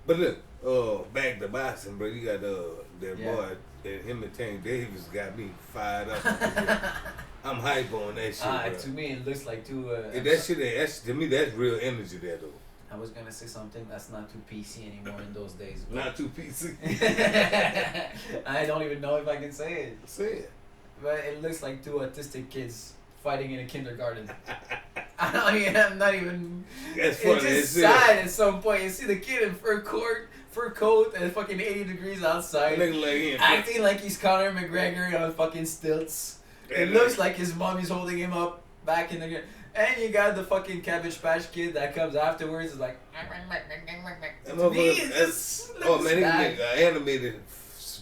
But look, back to boxing, bro. You got that boy, him and Tank Davis got me fired up. I'm hype on that shit, bro. To me, it looks like too. That shit, to me, that's real energy there, though. I was gonna say something that's not too PC anymore in those days. Not too PC. I don't even know if I can say it. Say it. But it looks like 2 autistic kids fighting in a kindergarten. I mean, I'm not even. That's funny. It's just sad at some point. You see the kid in fur coat, and fucking 80 degrees outside, acting like he's Conor McGregor on fucking stilts. It looks like his mommy's holding him up back in the. And you got the fucking Cabbage Patch Kid that comes afterwards. It's like. To me, it just looks man, bad. he an animated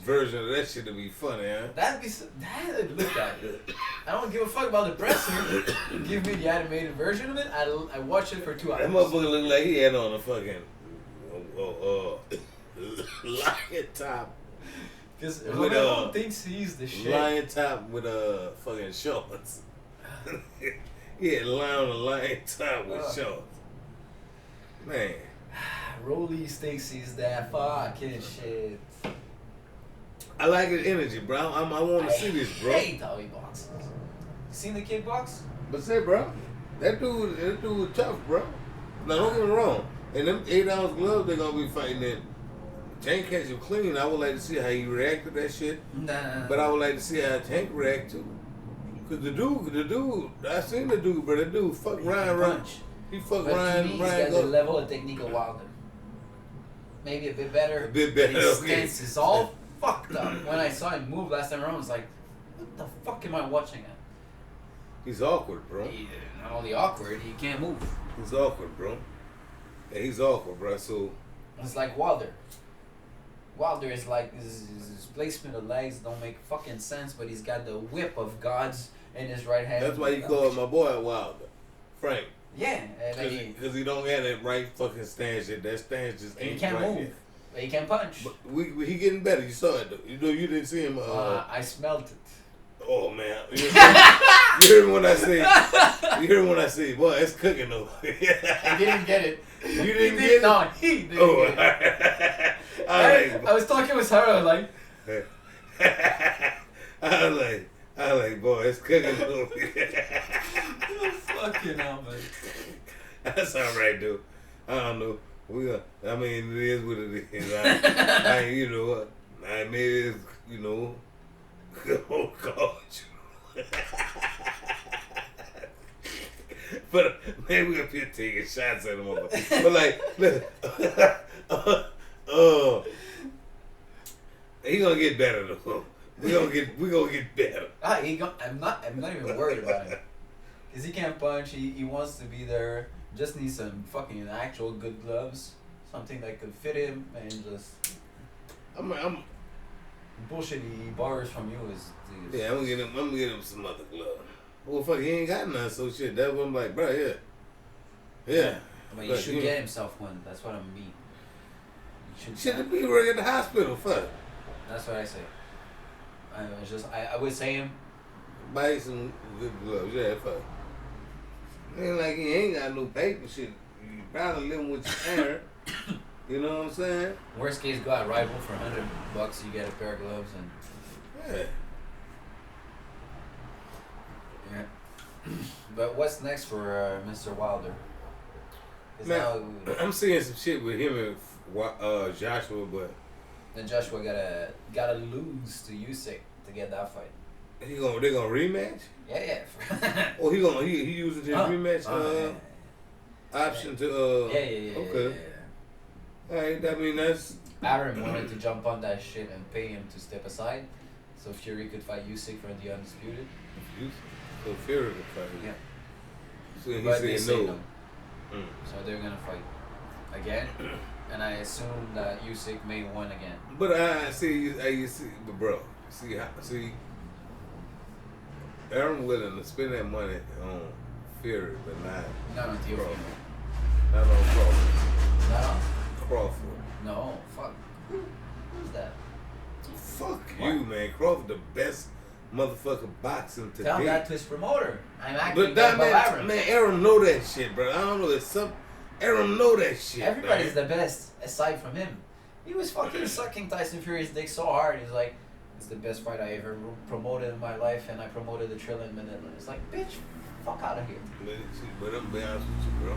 version of that shit to be funny, huh? That'd look at it. I don't give a fuck about the presser. Give me the animated version of it. I watch it for 2 hours. That motherfucker look like he had on a fucking lion top. Because Romero thinks he's the shit. Lion top with fucking shorts. He had on a lion top with shorts. Man. Rolly thinks he's that fucking shit. I like his energy, bro. I want to see this, bro. I hate how he boxes. You seen the kid box? But say, bro, that dude was tough, bro. Now, don't get me wrong. And them 8-ounce gloves they're gonna be fighting in. Tank catch him clean. I would like to see how he react to that shit. Nah. But I would like to see how Tank react too. Cause the dude, I seen the dude, but the dude fuck Ryan. Punch. He fuck But Ryan. to me, he's Ryan got the level of technique of Wilder. Maybe a bit better. A bit better. His Okay. stance is all fucked up. When I saw him move last time around, I was like, what the fuck am I watching at? He's awkward, bro. He, not only awkward, he can't move. He's awkward, bro. Yeah, he's awkward, bro. So It's like Wilder. Wilder is like his placement of legs don't make fucking sense, but he's got the whip of gods in his right hand. that's why you call my boy Wilder, Frank. Yeah, and Because he don't have that right fucking stance yet. That stance just ain't he can't right move. yet. But he can punch. But he getting better. You saw it though. You know you didn't see him. I smelled it. Oh man, you heard me when I say. You heard me when I say, boy, it's cooking though. He didn't get it. You didn't get it? No, he didn't Oh, get it. I I was talking with her, I was like, I was like, boy, it's cooking though. fucking hell, man. That's all right, dude. I don't know. I mean, it is what it is. You know what? Maybe it's, you know, oh God. But man, we up here taking shots at him. But like, look, he gonna get better though. We gonna get better. I'm not even worried about him. Cause he can't punch. He wants to be there. Just needs some fucking actual good gloves. Something that could fit him and just. I'm bullshit he borrows from you is. yeah, I'm gonna get him some other gloves. Well, fuck, he ain't got none, so shit. That's what I'm like, bro. Yeah. But he should get himself one. That's what I mean. Should be working at the hospital, fuck. That's what I say. I would say him. Buy some good gloves, yeah, fuck. Ain't like he ain't got no paper shit. You probably living with your parent. You know what I'm saying? Worst case, go at Rival for $100. You get a pair of gloves and. Yeah. Yeah. But what's next for Mr. Wilder? Man, now I'm seeing some shit with him and Joshua, but then Joshua gotta lose to Usyk to get that fight. they gonna rematch? Yeah. Oh, he using his rematch option to Yeah. Okay. All right, I mean that's. Aaron wanted to jump on that shit and pay him to step aside, so Fury could fight Usyk for the undisputed. So Fury could fight. Yeah. So he But they said say no. no. So they're gonna fight again, and I assume that Usyk may win again. But I see, but bro, see, Aaron willing to spend that money on Fury, but Not on Teofimo. not on Crawford. No. Crawford. No. Fuck. Who's that? Fuck What? you, man. Crawford, the best motherfucking boxing today. Tell that to his promoter. I'm acting But that Aaron. man, Aaron know that shit, bro. I don't know. It's some. Aaron know that shit. Everybody's man. the best aside from him. He was fucking sucking Tyson Fury's dick so hard. He's like, it's the best fight I ever promoted in my life, and I promoted the Trillion Minute. It's like, bitch, fuck out of here. But I'm be honest with you, bro.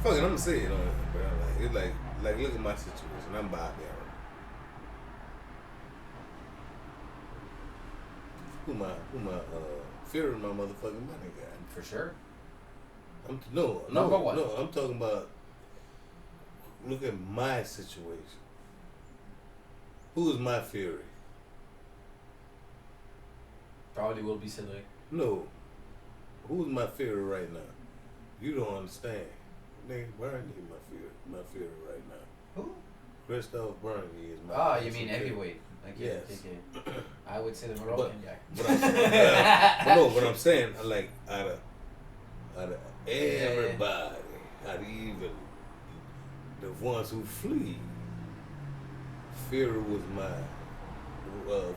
Fuck it, I'm gonna say it on it, bro. Like, it's like look at my situation. I'm Bob Aaron. Who my Fury, my motherfucking money guy. For sure. Number one. No, I'm talking about. Look at my situation. Who is my Fury? Probably will be Cedric. No. Who's my Fury right now? You don't understand. Nigga, Bernie my Fury right now. Who? Christoph Bernie is my Oh, you mean heavyweight? Like yes. I would say the Moroccan guy. But I'm saying, like, out of everybody, out of even the ones who flee, Fury was my,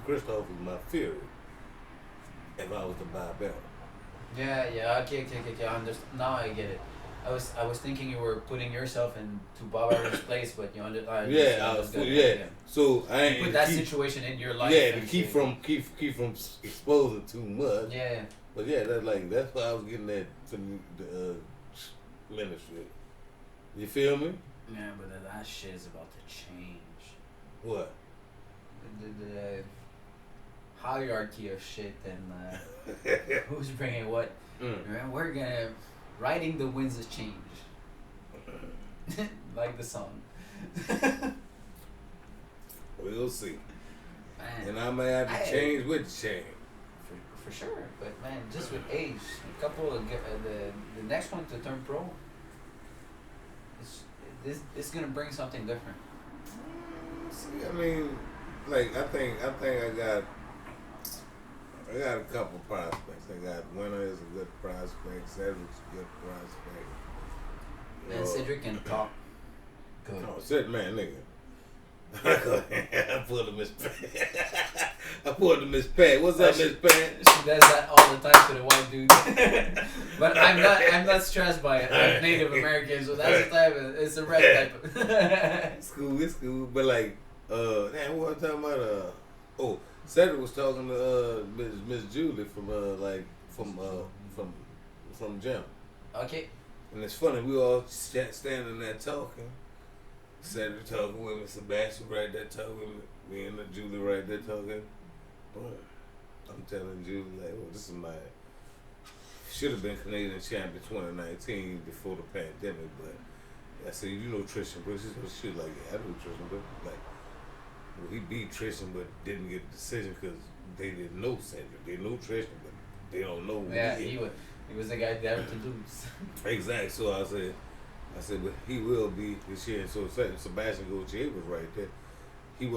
Christoph was my Fury, if I was to buy a belt. Yeah, okay, I understand. Now I get it. I was thinking you were putting yourself into Bob Aaron's place, but you understand. Yeah. So I ain't put that situation in your life. Yeah, to keep from exposing too much. Yeah. But yeah, that's why I was getting that from the ministry. You feel me? Yeah, but that shit is about to change. What? The hierarchy of shit and who's bringing what. And we're gonna riding the winds of change. Like the song. We'll see. Man, And I may have to change with the change. For sure, but man, just with age, a couple of the next one to turn pro, it's gonna bring something different. See, I mean, like I think I got a couple prospects. I got Winner is a good prospect. Cedric's a good prospect. And Cedric can talk good. Oh, Cedric, man, nigga. I pulled a Miss Pat. I pulled a Miss Pat. What's up, Miss Pat? She does that all the time to the white dude. But I'm not stressed by it. I'm Native American, so that's the type of, it's a red type of. It's cool. But like, damn, what was I talking about? Cedric was talking to Miss Julie from gym. Okay. And it's funny, we all standing there talking. Cedric talking with me, Sebastian right there talking with me and Julie right there talking. Boom. I'm telling Julie, like, oh, this is my, should have been Canadian champion 2019 before the pandemic, but I said, you know Tristan Brooks, shit like, yeah, I know Tristan Brooks. Like, well, he beat Tristan, but didn't get the decision because they didn't know Cedric. They knew Tristan, but they don't know who he was the guy there to lose. Exactly. So I said, but he will be this year. And so Sebastian Gauthier was right there. He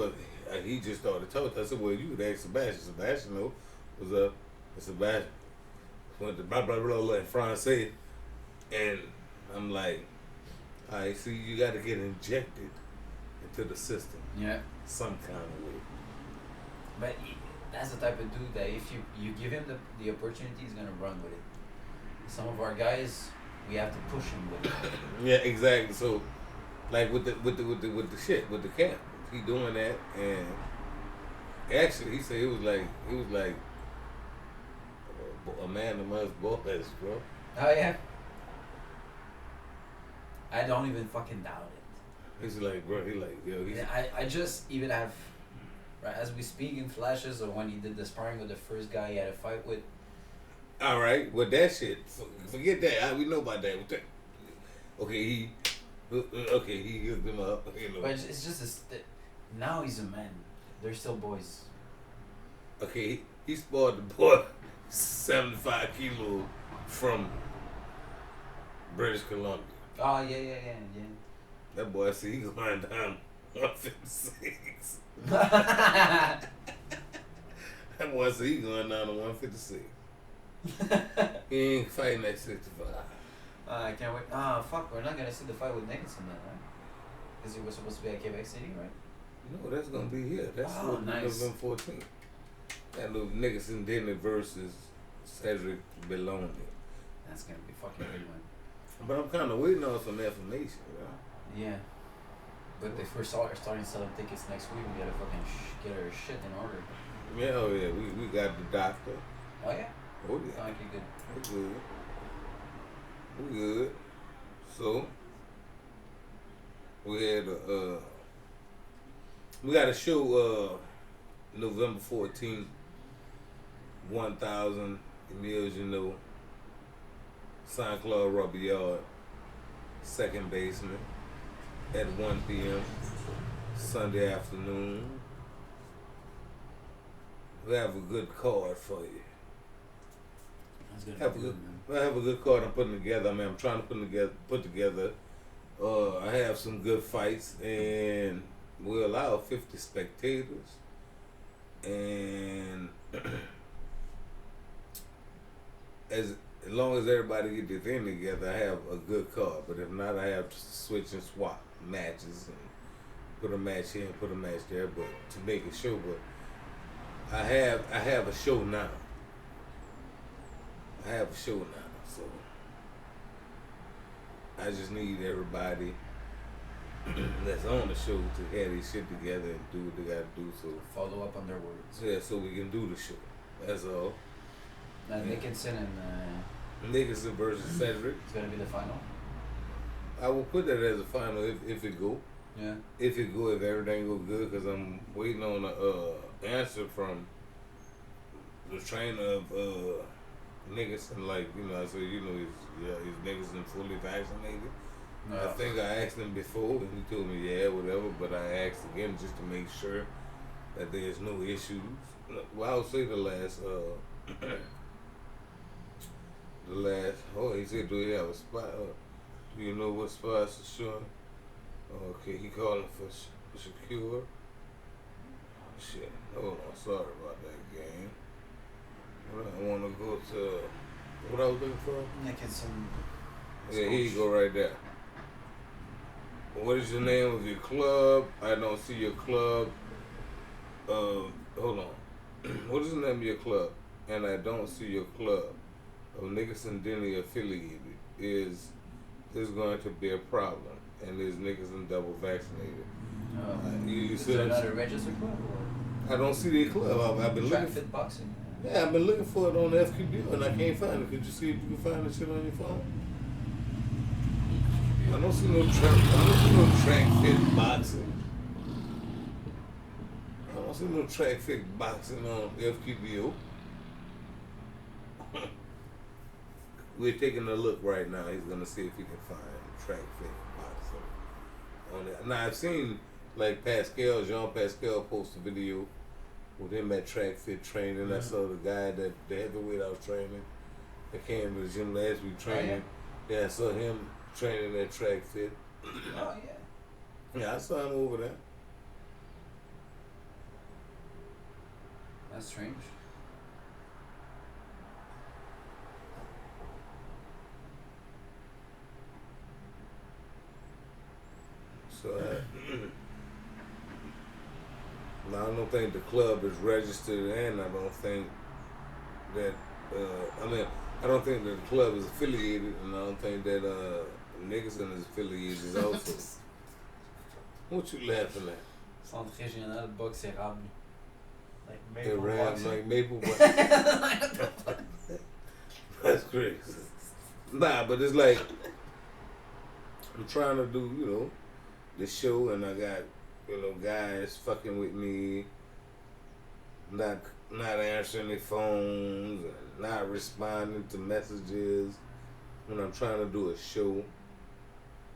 just started talking. I said, well, you would ask Sebastian. Sebastian, no, was up. And Sebastian went to blah, blah, blah, blah, in Francais. And I'm like, all right, see, you got to get injected into the system. Yeah. Some kind of way. But that's the type of dude that if you give him the opportunity, he's going to run with it. Some of our guys, we have to push him with it. Yeah, exactly. So, like with the camp, he doing that, and actually he said it was like a man amongst boys, bro. Oh yeah. I don't even fucking doubt it. He's like, bro, I just even have, right, as we speak in flashes of when he did the sparring with the first guy he had a fight with. All right, well that shit, forget that. We know about that. Okay, he hooked him up. You know. But it's just now he's a man. They're still boys. Okay, he sparred the boy 75 kilos from British Columbia. Oh yeah. That boy said he going down 156. Yeah. That boy said he going down to 156. He ain't fighting at 65. I can't wait. Fuck, we're not gonna see the fight with Nicholson then, right? Because he was supposed to be at Quebec City, right? No, that's gonna be here. That's nice. November 14th. That little Nicholson Denny versus Cedric Belloni. That's gonna be fucking good, man. But I'm kind of waiting on some information, you know? Yeah. But if we're starting selling tickets next week, we gotta fucking get our shit in order. Yeah, oh yeah, we got the doctor. Oh yeah? Oh yeah. Okay, good. We good. So we had we got a show November 14th, 1,000 Emil's, you know, St. Claude Rubber Yard, second basement at 1 p.m. Sunday afternoon. We have a good card for you. That's good. I have a good card I'm putting together. I mean, I'm trying to put together. I have some good fights, and we allow 50 spectators. And as long as everybody get their thing together, I have a good card. But if not, I have to switch and swap matches and put a match here and put a match there. But to make it show, but I have a show now. So I just need everybody that's on the show to have their shit together and do what they gotta do. So follow up on their words. yeah, so we can do the show. That's all. Nicholson and Nicholson versus Cedric. it's gonna be the final. I will put that as a final if it go. Yeah. If everything go good, because I'm waiting on a answer from the trainer of Nicholson. Like, I said, is Nicholson fully vaccinated? No. I think I asked him before, and he told me, yeah, whatever, but I asked again just to make sure that there's no issues. Well, I would say the last, he said, do you have a spot? Do you know what spots are showing? Okay, he calling for secure. Shit, hold on, sorry about that, game. I want to go to, what I was looking for? Nicholson. Yeah, here you go right there. What is the name of your club? I don't see your club. Hold on. What is the name of your club? And I don't see your club of Nicholson Denny affiliated. Is this going to be a problem? And is Nicholson double vaccinated? Is there not a registered club? Or? I don't see their club. I've been looking. Fit boxing. Yeah, I've been looking for it on the FQB and I can't find it. Could you see if you can find the shit on your phone? I don't see no track fit boxing. I don't see no track fit boxing on FQBO. We're taking a look right now. He's gonna see if he can find track fit boxing on it. Now I've seen like Jean Pascal post a video with him at track fit training. Mm-hmm. I saw the guy the heavyweight I was training. I came to the gym last week training. Oh, yeah, I saw him training at track fit. Oh yeah. Yeah, I saw him over there. That's strange. So now I don't think the club is registered, and I don't think that I don't think that the club is affiliated, and I don't think that Nicholson is affiliated also. What you laughing at? Centre régional boxe érable. Like maple boxing. That's crazy. Nah, but it's like I'm trying to do, the show, and I got, guys fucking with me, not answering their phones, and not responding to messages when I'm trying to do a show.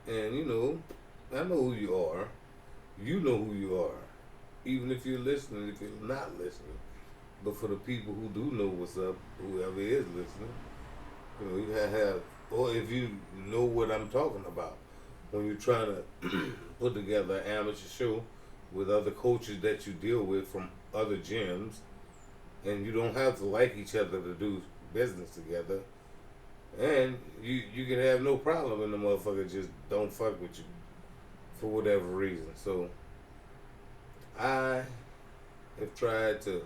And I know who you are. You know who you are. Even if you're listening, if you're not listening. But for the people who do know what's up, whoever is listening, you have, or if you know what I'm talking about, when you're trying to put together an amateur show with other coaches that you deal with from other gyms, and you don't have to like each other to do business together, and you can have no problem when the motherfucker just don't fuck with you for whatever reason. So I have tried to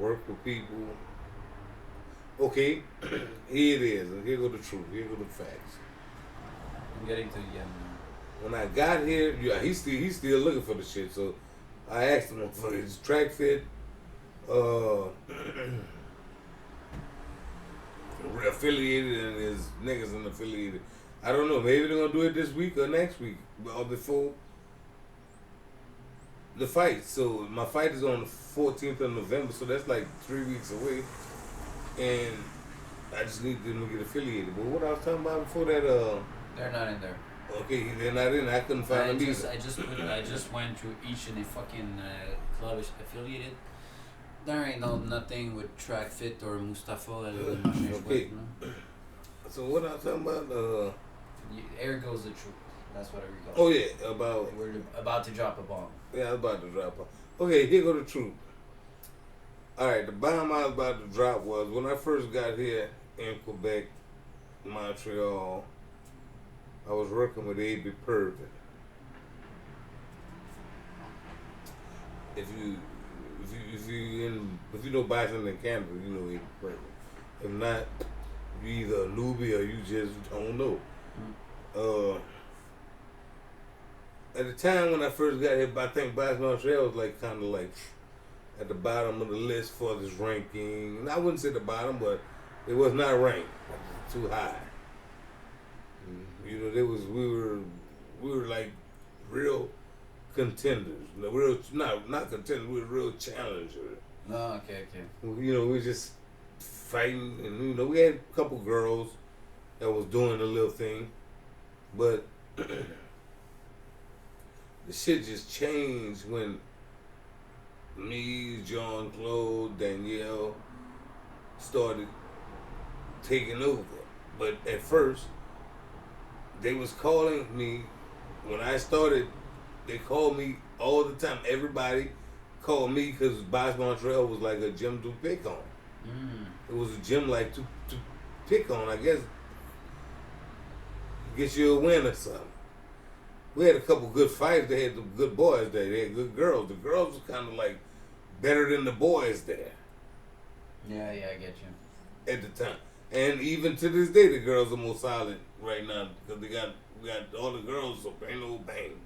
work with people. Okay, here it is, and here go the truth, here go the facts. I'm getting to the end. When I got here, he's still looking for the shit. So I asked him for his track fit, affiliated, and his niggas and affiliated. I don't know. Maybe they're gonna do it this week or next week, or before the fight. So my fight is on the 14th of November, so that's like 3 weeks away, and I just need them to get affiliated. But what I was talking about before that, they're not in there. Okay, they're not in. I couldn't find them either. I just went through each and a fucking club is affiliated. There ain't nothing with Track Fit or Mustafa. Okay. So what I was talking about? Air goes the truth. That's what I recall. Oh yeah, we're about to drop a bomb. Yeah, I was about to drop a bomb. Okay, here go the truth. All right, the bomb I was about to drop was when I first got here in Quebec, Montreal. I was working with A.B. Purvin. If you know boxing in Canada, you know A.B. Purvin. If not, you either a newbie or you just don't know. At the time when I first got here, I think Boxing Montreal was like kind of like at the bottom of the list for this ranking. And I wouldn't say the bottom, but it was not ranked too high. You know, we were like real contenders. Real not contenders. We were real challengers. Oh, okay. You know, we were just fighting, and you know, we had a couple girls that was doing the little thing, but the shit just changed when me, John Claude, Danielle started taking over. But at first, they was calling me when I started. They called me all the time. Everybody called me because Box Montreal was like a gym to pick on. It was a gym like to pick on, I guess. Get you a win or something. We had a couple good fights. They had some good boys there. They had good girls. The girls was kind of like better than the boys there. Yeah, I get you. At the time. And even to this day, the girls are more solid right now because we got all the girls, so Bang Bang,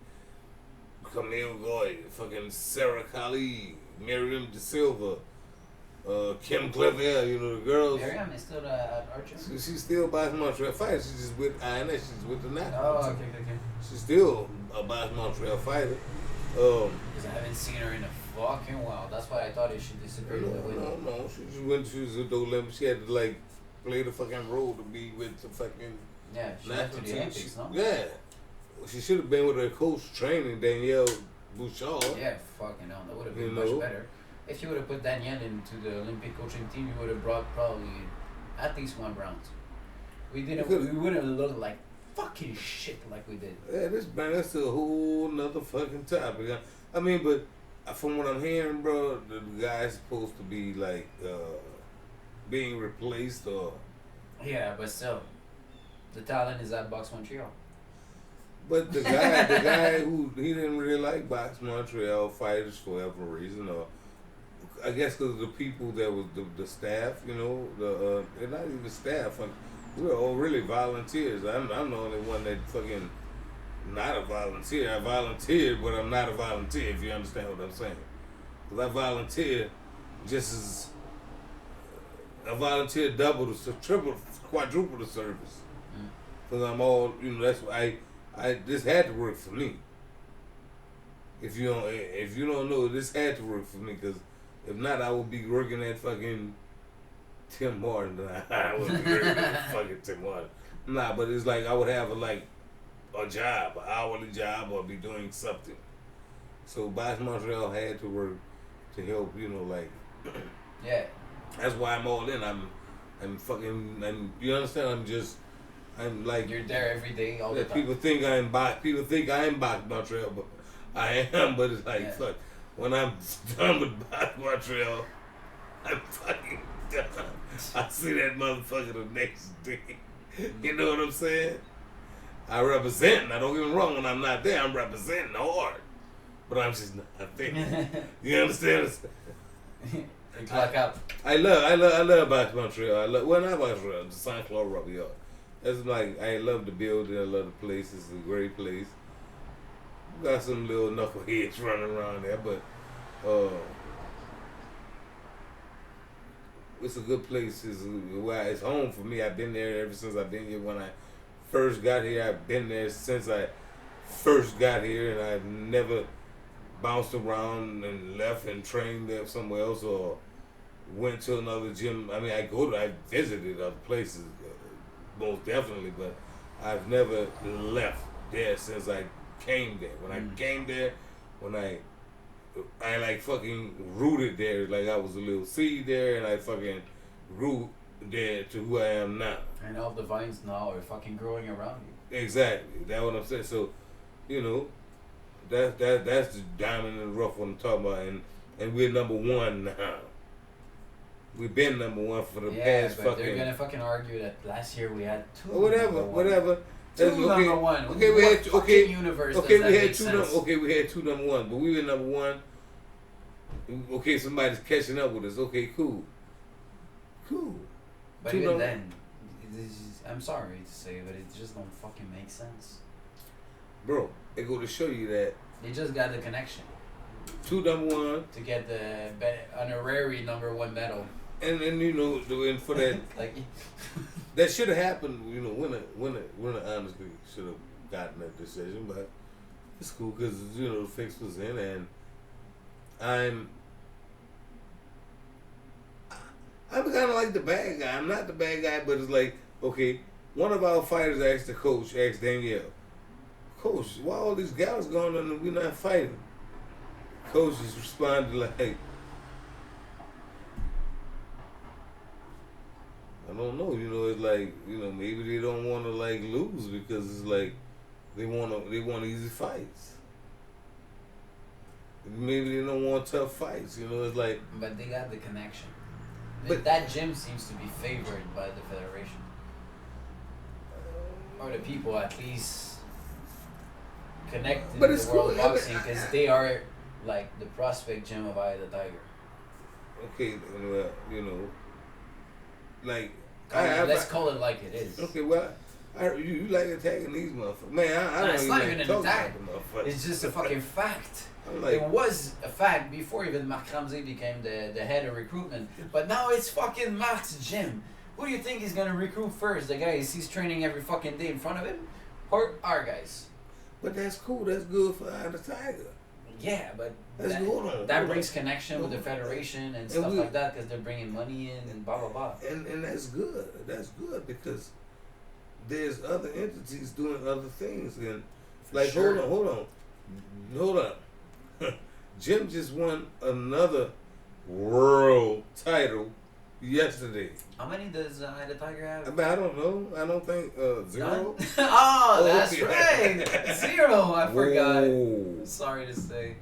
Camille Goy, fucking Sarah Kali, Miriam De Silva, Kim Clevier, you know, the girls. Miriam is still at Archer? She's still Box Montreal fighter. She's just with INS. She's with the National. Oh, okay. She's still a Box Montreal fighter. Because I haven't seen her in a fucking while. That's why I thought she disappeared in the window. No. She just went. She was with the Olympics. She had to like play the fucking role to be with the fucking. Yeah, she went to the Olympics, no? Yeah. She should have been with her coach training, Danielle Bouchard. Yeah, fucking hell. That would have been much better. If you would have put Danielle into the Olympic coaching team, you would have brought probably at least 1 round. We wouldn't have looked like fucking shit like we did. Yeah, that's a whole nother fucking topic. I mean, but from what I'm hearing, bro, the guy's supposed to be like being replaced or. Yeah, but still, the talent is at Box Montreal. But the guy who he didn't really like Box Montreal fighters for whatever reason, or I guess because of the people that was the staff, you know, they're not even staff. We're all really volunteers. I'm the only one that fucking not a volunteer. I volunteered, but I'm not a volunteer. If you understand what I'm saying, because I volunteer just as I volunteer double the triple, quadruple the service. Because I'm all, you know, that's why this had to work for me. If you don't know, this had to work for me, because if not, I would be working at fucking Tim Martin. I wouldn't be working at fucking Tim Martin. Nah, but it's like I would have a job, an hourly job, or be doing something. So Box Montreal had to work to help, you know, like. Yeah. That's why I'm all in. You understand? I'm like. You're there every day, all the time. People think I am Box Montreal, but I am. But it's like, fuck. When I'm done with Box Montreal, I'm fucking done. I see that motherfucker the next day. You know what I'm saying? I represent. Now, don't get me wrong. When I'm not there, I'm representing hard. But I'm just not there. You understand? Clock out. I love Box Montreal. Not Box Montreal. The St. Clair Rubber Yard. It's like, I love the building. I love the place. It's a great place. We got some little knuckleheads running around there, but it's a good place. It's home for me. I've been there ever since I've been here. When I first got here, I've been there since I first got here, and I've never bounced around and left and trained there somewhere else or went to another gym. I mean, I visited other places, most definitely, but I've never left there since I came there. When I came there, when I like fucking rooted there, like I was a little seed there, and I fucking grew there to who I am now. And all the vines now are fucking growing around you. Exactly. That's what I'm saying. So, you know, that's the diamond in the rough what I'm talking about, and we're number 1 now. We've been number 1 for the past but fucking. They're gonna fucking argue that last year we had 2. Whatever. Two number 1. Okay, we had universe. Okay, we had 2 we had 2 number 1, but we were number 1. Okay, somebody's catching up with us. Okay, cool. But even then, I'm sorry to say, but it just don't fucking make sense. Bro, it go to show you that they just got the connection. 2 number one. To get the honorary number 1 medal. And you know, and for that, Like, that should have happened. You know, winner honestly should have gotten that decision, but it's cool because you know the fix was in, and I'm kind of like the bad guy. I'm not the bad guy, but it's like, okay, one of our fighters asked the coach, asked Danielle, Coach, why all these guys going on and we're not fighting? Coach just responded like, I don't know. You know, it's like, you know, maybe they don't want to like lose because it's like they want easy fights. Maybe they don't want tough fights. You know, it's like. But they got the connection. But that gym seems to be favored by the federation, or the people at least connected but to it's the world of cool. boxing because they are like the prospect gym of Eye of the Tiger. Okay, well, you know, like let's call it like it is. Okay, well, you like attacking these motherfuckers, man. I don't it's even not like even an talking attack. about the motherfuckers. It's just a fucking fact. Like, it was a fact before even Marc Ramsey became the head of recruitment. But now it's fucking Marc's gym. Who do you think he's gonna recruit first? The guys he's training every fucking day in front of him? Or our guys? But that's cool. That's good for Eye of the Tiger. Yeah, but that brings connection with the federation and stuff like that because they're bringing money in and blah, blah, blah. And that's good. That's good because there's other entities doing other things. And like, sure. hold on. Jim just won another world title yesterday. How many does Eye of the Tiger have? I mean, I don't know. I don't think 0. Oh, that's okay. right. 0. I forgot. Whoa. Sorry to say.